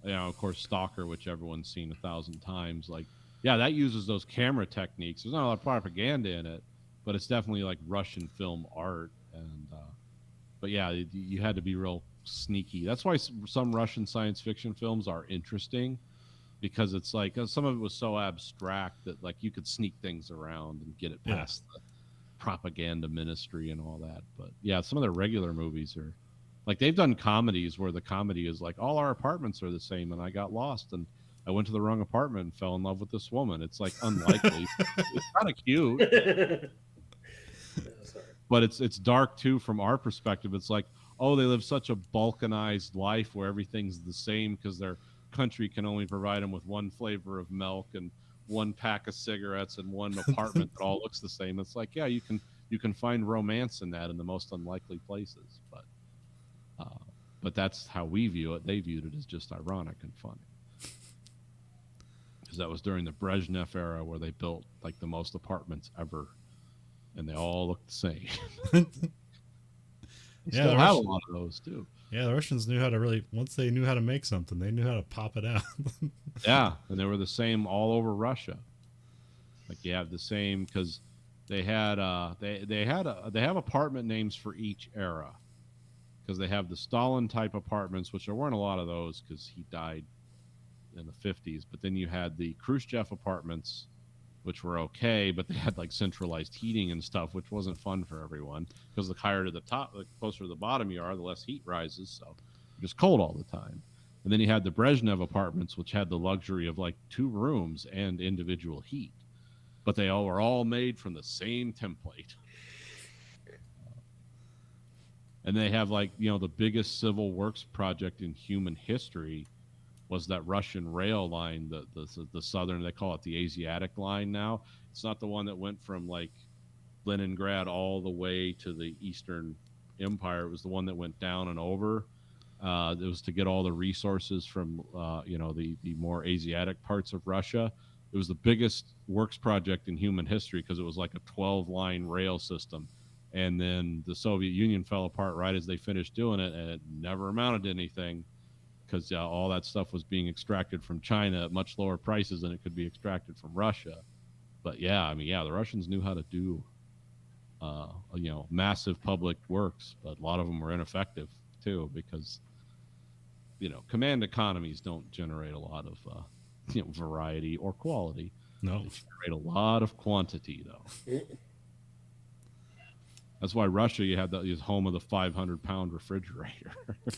of course, Stalker, which everyone's seen 1,000 times. Like, yeah, that uses those camera techniques. There's not a lot of propaganda in it, but it's definitely like Russian film art. And but yeah, you had to be real sneaky. That's why some Russian science fiction films are interesting, because it's like some of it was so abstract that like you could sneak things around and get it past the propaganda ministry and all that. But yeah, some of their regular movies are like, they've done comedies where the comedy is like, all our apartments are the same and I got lost and I went to the wrong apartment and fell in love with this woman. It's like unlikely. It's kind of cute. But it's dark too from our perspective. It's like, oh, they live such a balkanized life where everything's the same because their country can only provide them with one flavor of milk and one pack of cigarettes and one apartment that all looks the same. It's like, yeah, you can find romance in that in the most unlikely places. But that's how we view it. They viewed it as just ironic and funny. Because that was during the Brezhnev era where they built like the most apartments ever, and they all looked the same. Yeah, still have a lot of those too. Yeah, the Russians knew how to once they knew how to make something, they knew how to pop it out. Yeah, and they were the same all over Russia. Like you have the same, because they had they have apartment names for each era. Because they have the Stalin type apartments, which there weren't a lot of those because he died in the 50s. But then you had the Khrushchev apartments, which were okay, but they had like centralized heating and stuff, which wasn't fun for everyone, because the higher to the top, the closer to the bottom you are, the less heat rises, so you're just cold all the time. And then you had the Brezhnev apartments, which had the luxury of like 2 rooms and individual heat, but they all were all made from the same template. And they have like, you know, the biggest civil works project in human history was that Russian rail line, the southern, they call it the Asiatic line now. It's not the one that went from like Leningrad all the way to the Eastern Empire. It was the one that went down and over. It was to get all the resources from, you know, the more Asiatic parts of Russia. It was the biggest works project in human history because it was like a 12-line rail system. And then the Soviet Union fell apart right as they finished doing it, and it never amounted to anything because all that stuff was being extracted from China at much lower prices than it could be extracted from Russia. But yeah, I mean, yeah, the Russians knew how to do, you know, massive public works, but a lot of them were ineffective too because, you know, command economies don't generate a lot of, you know, variety or quality. No, they generate a lot of quantity though. That's why Russia, you had is home of the 500-pound refrigerator.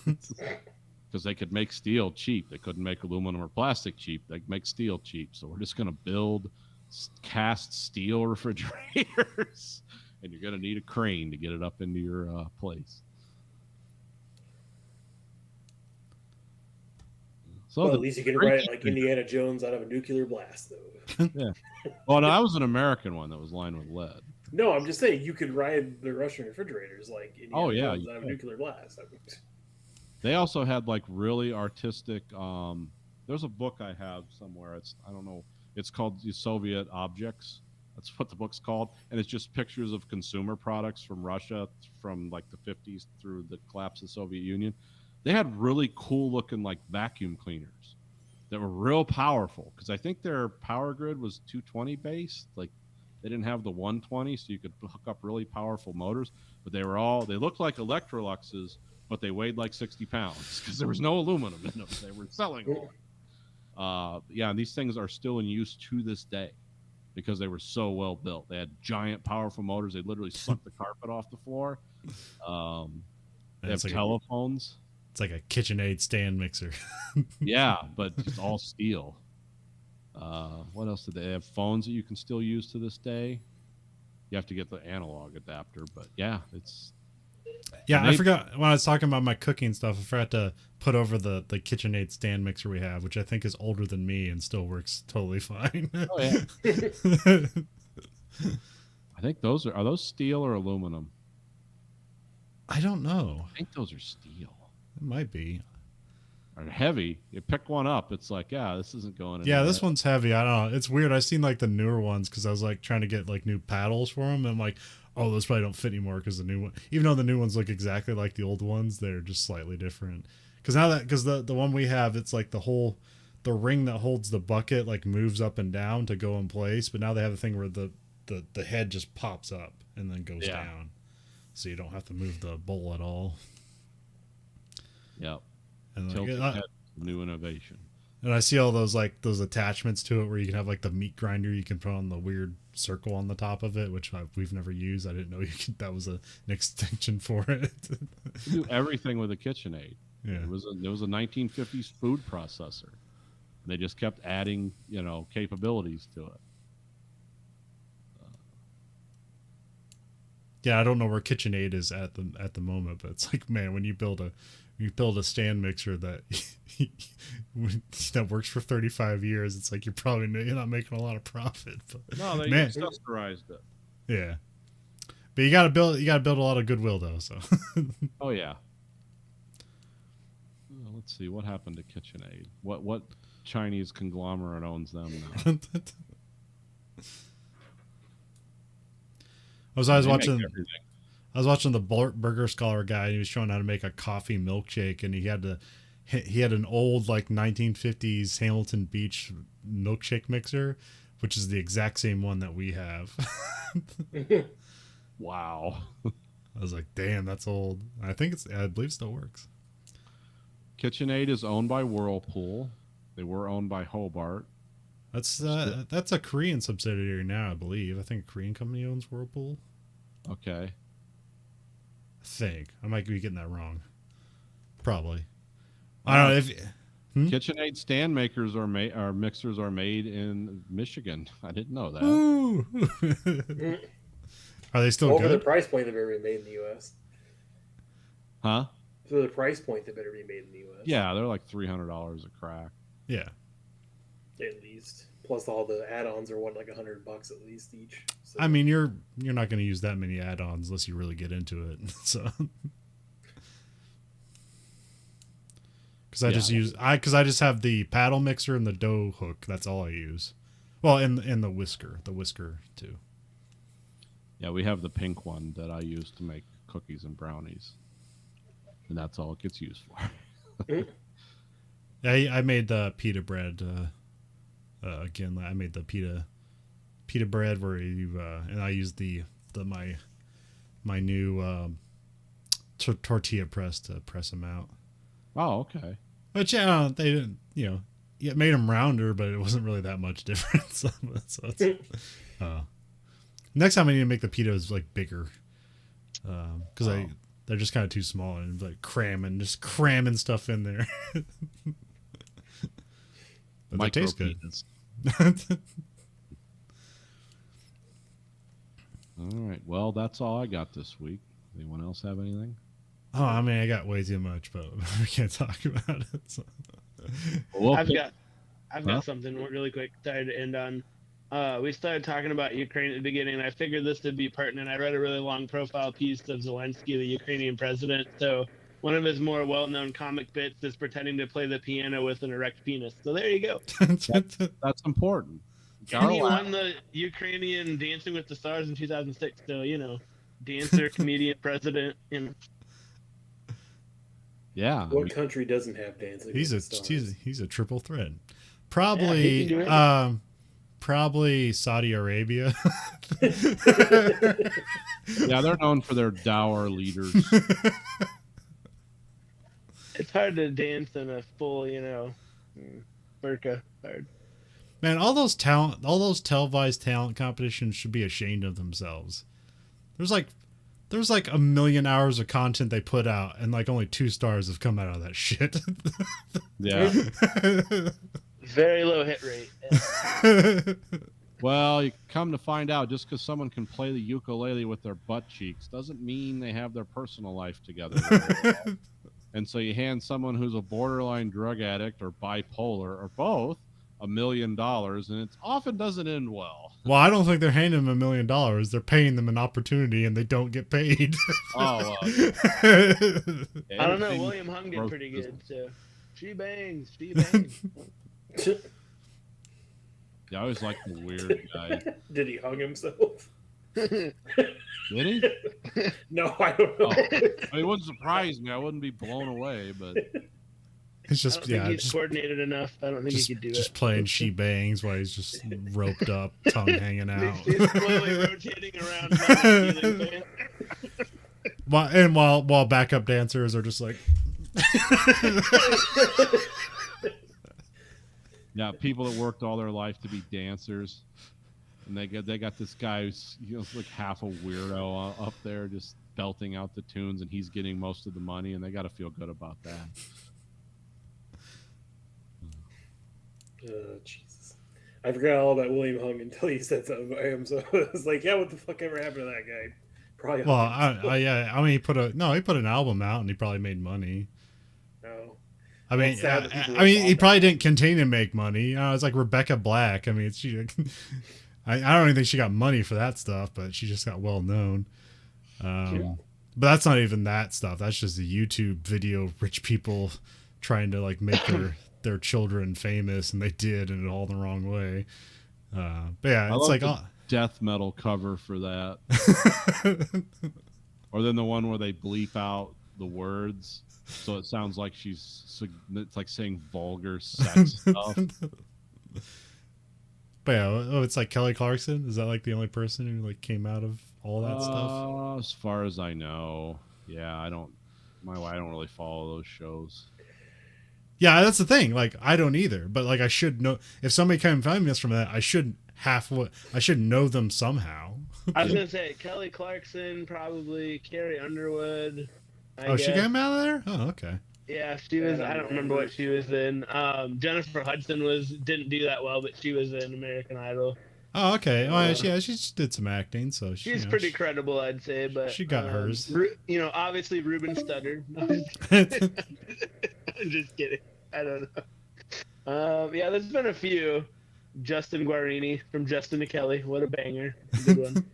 Because they could make steel cheap. They couldn't make aluminum or plastic cheap. They could make steel cheap. So we're just going to build cast steel refrigerators. And you're going to need a crane to get it up into your place. So well, at least you can write it like Indiana Jones out of a nuclear blast, though. Yeah. Well, no, that was an American one that was lined with lead. No, I'm just saying you could ride the Russian refrigerators like Indiana Jones out of a nuclear blast. They also had like really artistic. There's a book I have somewhere. I don't know. It's called The Soviet Objects. That's what the book's called, and it's just pictures of consumer products from Russia from like the 50s through the collapse of the Soviet Union. They had really cool looking like vacuum cleaners that were real powerful because I think their power grid was 220 based. Like they didn't have the 120, so you could hook up really powerful motors. But they looked like Electroluxes, but they weighed like 60 pounds because there was no aluminum in them. They were selling them. Yeah, and these things are still in use to this day because they were so well built. They had giant, powerful motors. They literally sucked the carpet off the floor. They have like telephones. It's like a KitchenAid stand mixer. Yeah, but it's all steel. What else did they have? Phones that you can still use to this day. You have to get the analog adapter, but yeah, it's. Yeah, I forgot when I was talking about my cooking stuff. I forgot to put over the KitchenAid stand mixer we have, which I think is older than me and still works totally fine. Oh yeah. I think those are those steel or aluminum? I don't know. I think those are steel. It might be. Are heavy. You pick one up, it's like, yeah, this isn't going. Yeah, this one's heavy. I don't know. It's weird. I've seen like the newer ones because I was like trying to get like new paddles for them, and I'm like, oh, those probably don't fit anymore because the new one, even though the new ones look exactly like the old ones, they're just slightly different. Because the one we have, it's like the ring that holds the bucket like moves up and down to go in place, but now they have a thing where the head just pops up and then goes down, so you don't have to move the bowl at all. Yep. And like, new innovation. And I see all those attachments to it where you can have like the meat grinder you can put on the weird circle on the top of it, which we've never used. I didn't know that was an extension for it. You do everything with a KitchenAid. Yeah. It was a 1950s food processor. And they just kept adding, capabilities to it. Yeah, I don't know where KitchenAid is at the moment, but it's like, man, when you build a stand mixer that that works for 35 years, it's like you're not making a lot of profit. But no, they accessorized it. Yeah, but you gotta build a lot of goodwill though. So. Oh yeah. Well, let's see what happened to KitchenAid. What Chinese conglomerate owns them now? I was watching the Burger Scholar guy, and he was showing how to make a coffee milkshake, and he had an old like 1950s Hamilton Beach milkshake mixer, which is the exact same one that we have. Wow. I was like, damn, that's old. I believe it still works. KitchenAid is owned by Whirlpool. They were owned by Hobart. That's a Korean subsidiary now, I believe. I think a Korean company owns Whirlpool. Okay. I think I might be getting that wrong. Probably. I don't know if KitchenAid stand makers are mixers are made in Michigan. I didn't know that. Ooh. Are they still Over the good? price point, they better be made in the U.S. Huh? For the price point, they better be made in the U.S. Yeah, they're like $300 a crack. Yeah. At least. Plus all the add-ons are like $100 at least each. So. I mean, you're not going to use that many add-ons unless you really get into it. So, because I just have the paddle mixer and the dough hook. That's all I use. Well, and the whisker too. Yeah, we have the pink one that I use to make cookies and brownies, and that's all it gets used for. I made the pita bread. Again, I made the pita bread where you and I used my new tortilla press to press them out. Oh, okay. But yeah, they didn't. It made them rounder, but it wasn't really that much difference. So it's, next time I need to make the pitas like bigger, because they're just kind of too small and like cramming stuff in there. But they taste good. All right. Well, that's all I got this week. Anyone else have anything? Oh, I mean, I got way too much, but we can't talk about it. So. Well, I've got something really quick. Sorry to end on. We started talking about Ukraine at the beginning, and I figured this would be pertinent. I read a really long profile piece of Zelensky, the Ukrainian president. So one of his more well-known comic bits is pretending to play the piano with an erect penis. So there you go. That's important. And he won the Ukrainian Dancing with the Stars in 2006. So, dancer, comedian, president. Yeah. What country doesn't have dancing? He's a triple threat. Probably probably Saudi Arabia. Yeah, they're known for their dour leaders. It's hard to dance in a full, burqa. Hard. Man, all those televised talent competitions should be ashamed of themselves. There's like a million hours of content they put out, and like only 2 stars have come out of that shit. Yeah. Very low hit rate. Well, you come to find out, just because someone can play the ukulele with their butt cheeks doesn't mean they have their personal life together. And so you hand someone who's a borderline drug addict or bipolar or both $1 million, and it often doesn't end well. Well, I don't think they're handing them $1 million. They're paying them an opportunity, and they don't get paid. Oh, I don't know. William Hung did pretty good. So, she bangs. Yeah, I always liked the weird guy. Did he hung himself? Did he? No, I don't know. It wouldn't surprise me. I wouldn't be blown away, but It's I just don't think he's coordinated enough. I don't think he could do it. Just playing she bangs while he's just roped up, tongue hanging out. He's slowly rotating around. While backup dancers are just like. yeah, people that worked all their life to be dancers, and they got this guy who's like half a weirdo up there just belting out the tunes, and he's getting most of the money, and they got to feel good about that. Jesus. I forgot all about William Hung until you said something about him, so I was like, yeah, what the fuck ever happened to that guy? Probably. Well, I mean, he put an album out, and he probably made money. No. I mean, he probably didn't continue to make money. It's like Rebecca Black. I mean, I don't even think she got money for that stuff, but she just got well known. But that's not even that stuff. That's just a YouTube video, rich people trying to like make their children famous, and they did, and all the wrong way. But yeah, it's like death metal cover for that, or then the one where they bleep out the words. So it sounds like it's like saying vulgar sex stuff. But yeah, it's like Kelly Clarkson. Is that like the only person who like came out of all that stuff? As far as I know, yeah. I don't really follow those shows. Yeah, that's the thing. Like I don't either. But like I should know if somebody came famous from that. I should know them somehow. I was gonna say Kelly Clarkson, probably Carrie Underwood. I guess. She came out of there? Oh, okay. Yeah, she was. I don't remember what she was in. Jennifer Hudson didn't do that well, but she was in American Idol. Oh, okay. Well, yeah, she just did some acting, so She's pretty credible, I'd say. But she got hers. You know, obviously Ruben stuttered. I'm just kidding. I don't know. Yeah, there's been a few. Justin Guarini from Justin to Kelly. What a banger! Good one.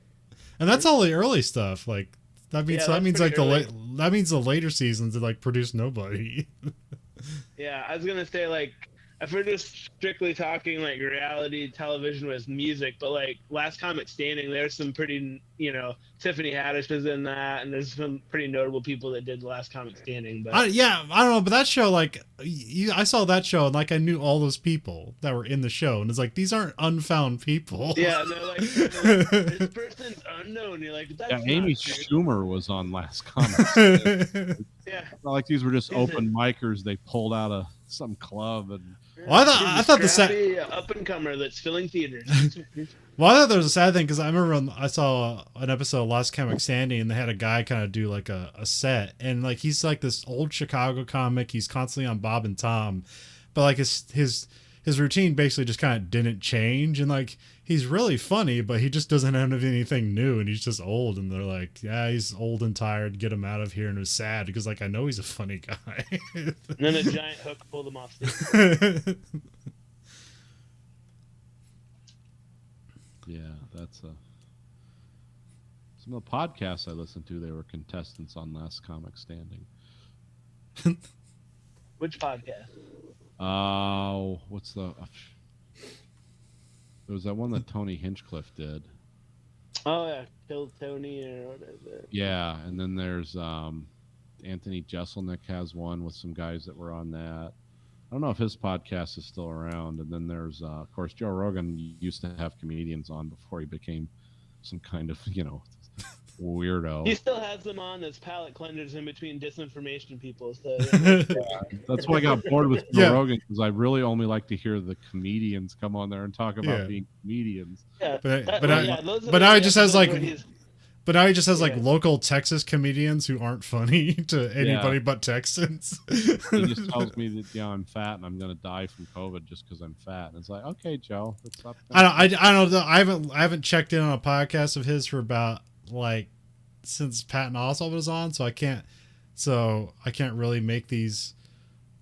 And that's all the early stuff. Like that means like that means the later seasons like produce nobody. Yeah, I was gonna say like if we're just strictly talking like reality television with music, but like Last Comic Standing, there's some pretty, you know, Tiffany Haddish was in that, and there's some pretty notable people that did Last Comic Standing. But I don't know, but that show, like, I saw that show and like I knew all those people that were in the show, and it's like these aren't unfound people. Yeah, they're like this person's unknown. You're like, that's not Amy true. Schumer was on Last Comic. Yeah, Not like these were just open micers they pulled out of some club and. Well, I thought the sad up and comer that's filling theaters. Well, I thought there was a sad thing because I remember when I saw an episode of Last Comic Standing and they had a guy kind of do like a set, and like he's like this old Chicago comic. He's constantly on Bob and Tom, but like his routine basically just kind of didn't change, and like he's really funny, but he just doesn't have anything new, and he's just old. And they're like, yeah, he's old and tired. Get him out of here. And it was sad because like I know he's a funny guy. And then a giant hook pulled him off stage. Yeah, that's some of the podcasts I listened to. They were contestants on Last Comic Standing. Which podcast? What's the? There was that one that Tony Hinchcliffe did. Oh yeah, Kill Tony or what is it? Yeah, and then there's Anthony Jeselnik has one with some guys that were on that. I don't know if his podcast is still around. And then there's, of course, Joe Rogan used to have comedians on before he became some kind of, you know, weirdo. He still has them on as palate cleansers in between disinformation people. So that's why I got bored with Joe Rogan, because I really only like to hear the comedians come on there and talk about being comedians. Yeah, but now he just has like. But now he just has like local Texas comedians who aren't funny to anybody but Texans. He just tells me that I'm fat and I'm gonna die from COVID just because I'm fat. And it's like, okay, Joe, that's not. I don't know. I haven't checked in on a podcast of his for about like since Patton Oswalt was on, so I can't really make these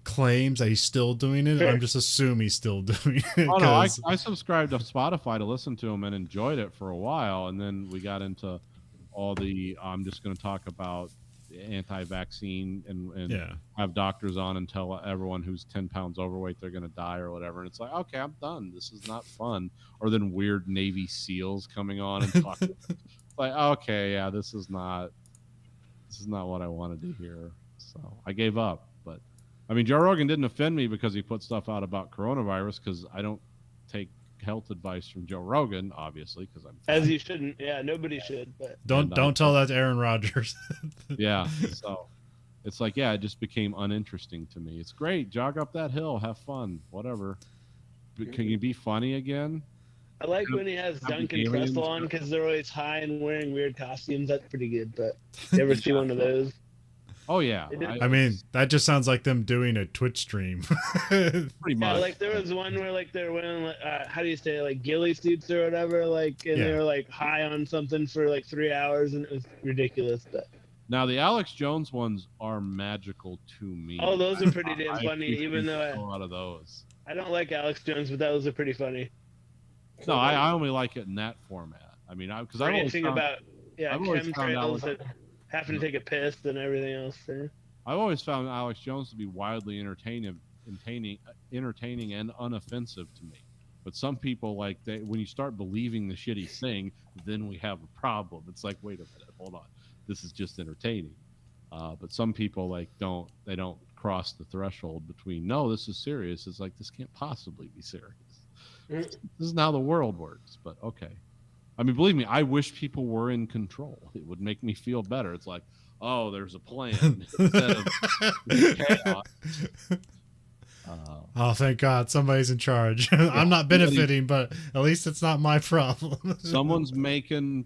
claims that he's still doing it. I'm just assuming he's still doing it. Oh no, I subscribed to Spotify to listen to him and enjoyed it for a while, and then we got into all the I'm just going to talk about anti-vaccine and have doctors on and tell everyone who's 10 pounds overweight they're going to die or whatever. And it's like, okay, I'm done. This is not fun. Or then weird Navy SEALs coming on and talking. Like, okay, yeah, this is not what I wanted to hear. So I gave up. But I mean, Joe Rogan didn't offend me because he put stuff out about coronavirus, because I don't take health advice from Joe Rogan, obviously, because I'm fat. As you shouldn't. Yeah, nobody should. But don't tell that to Aaron Rodgers. Yeah, so it's like, yeah, it just became uninteresting to me. It's great, jog up that hill, have fun, whatever. But can you be funny again? I like when he has Duncan Trussell on, because they're always high and wearing weird costumes. That's pretty good. But you ever see one of those? Oh yeah, I mean, that just sounds like them doing a Twitch stream. Pretty much. Yeah, like there was one where like they're wearing how do you say, like ghillie suits or whatever, like, and they were like high on something for like 3 hours, and it was ridiculous. But now the Alex Jones ones are magical to me. Oh, those are pretty damn funny. Even though a lot of those, I don't like Alex Jones, but those are pretty funny. No, I only like it in that format. I mean, because I've always found, about chemtrails that happen to take a piss and everything else. Yeah. I've always found Alex Jones to be wildly entertaining and unoffensive to me. But some people, like, when you start believing the shit he's saying, then we have a problem. It's like, wait a minute, hold on, this is just entertaining. But some people don't cross the threshold between, no, this is serious. It's like, this can't possibly be serious. This is how the world works. But okay. I mean, believe me, I wish people were in control. It would make me feel better. It's like, oh, there's a plan instead of chaos. Oh, thank God, somebody's in charge. I'm not benefiting, but at least it's not my problem. Someone's making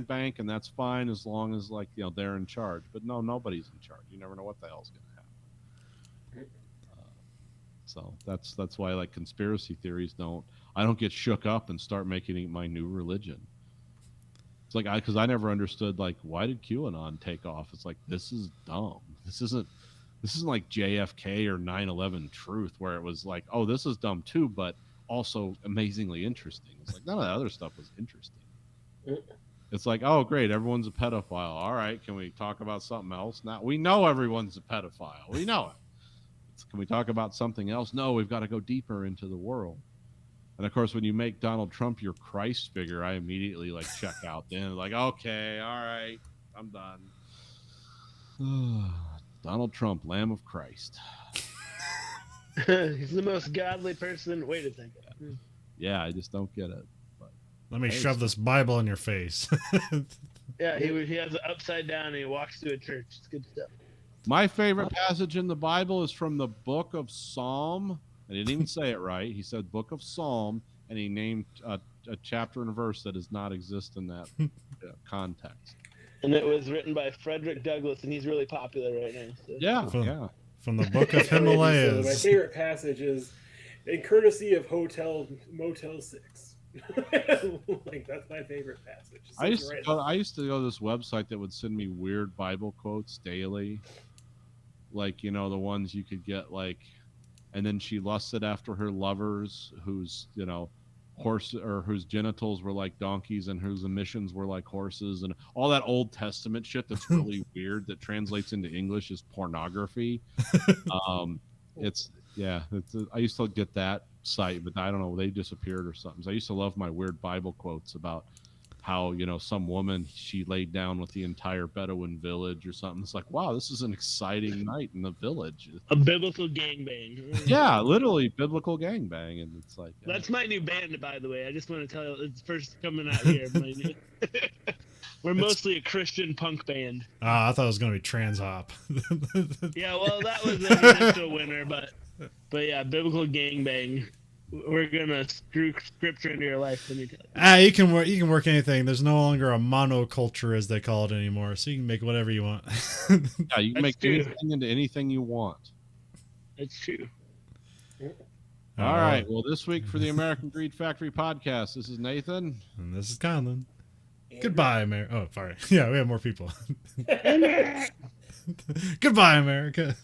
bank, and that's fine as long as they're in charge. But no, nobody's in charge. You never know what the hell's going to happen. So that's why like conspiracy theories I don't get shook up and start making it my new religion. It's like because I never understood like why did QAnon take off? It's like this is dumb. This isn't like JFK or 9/11 Truth where it was like, oh, this is dumb too, but also amazingly interesting. It's like none of that other stuff was interesting. It's like, oh, great, everyone's a pedophile. All right, can we talk about something else? Now we know everyone's a pedophile. We know it. Can we talk about something else? No, we've got to go deeper into the world. And of course, when you make Donald Trump your Christ figure, I immediately like check out. Then like, okay, all right, I'm done. Donald Trump, Lamb of Christ. He's the most godly person. Wait a second. Yeah, I just don't get it. But Let me shove this Bible in your face. Yeah, he has it upside down and he walks through a church. It's good stuff. my favorite passage in the Bible is from the book of Psalm. And he didn't even say it right. He said book of Psalm, and he named a chapter and a verse that does not exist in that context. And it was written by Frederick Douglass, and he's really popular right now. So. Yeah. From the book of My Himalayas. favorite passage is in courtesy of Motel 6. Like that's my favorite passage. I used to go to this website that would send me weird Bible quotes daily. Like, you know, the ones you could get like, and then she lusted after her lovers whose, you know, horse or whose genitals were like donkeys and whose emissions were like horses, and all that Old Testament shit that's really weird that translates into English as pornography. I used to get that site, but I don't know, they disappeared or something. So I used to love my weird Bible quotes about how, you know, some woman, she laid down with the entire Bedouin village or something. It's like, wow, this is an exciting night in the village. A biblical gangbang. Yeah, literally biblical gangbang. And it's like, that's my new band, by the way. I just want to tell you, it's first coming out here. We're mostly a Christian punk band. I thought it was going to be trans hop. Yeah, well, that was an initial winner, but yeah, biblical gangbang. We're gonna screw scripture into your life. Let me tell you. You can work anything. There's no longer a monoculture as they call it anymore, so you can make whatever you want. Yeah, you can make anything into anything you want. That's true. All right. Well, this week for the American Greed Factory podcast, this is Nathan. And this is Conlon. Goodbye, America. Oh, sorry. Yeah, we have more people. Goodbye, America.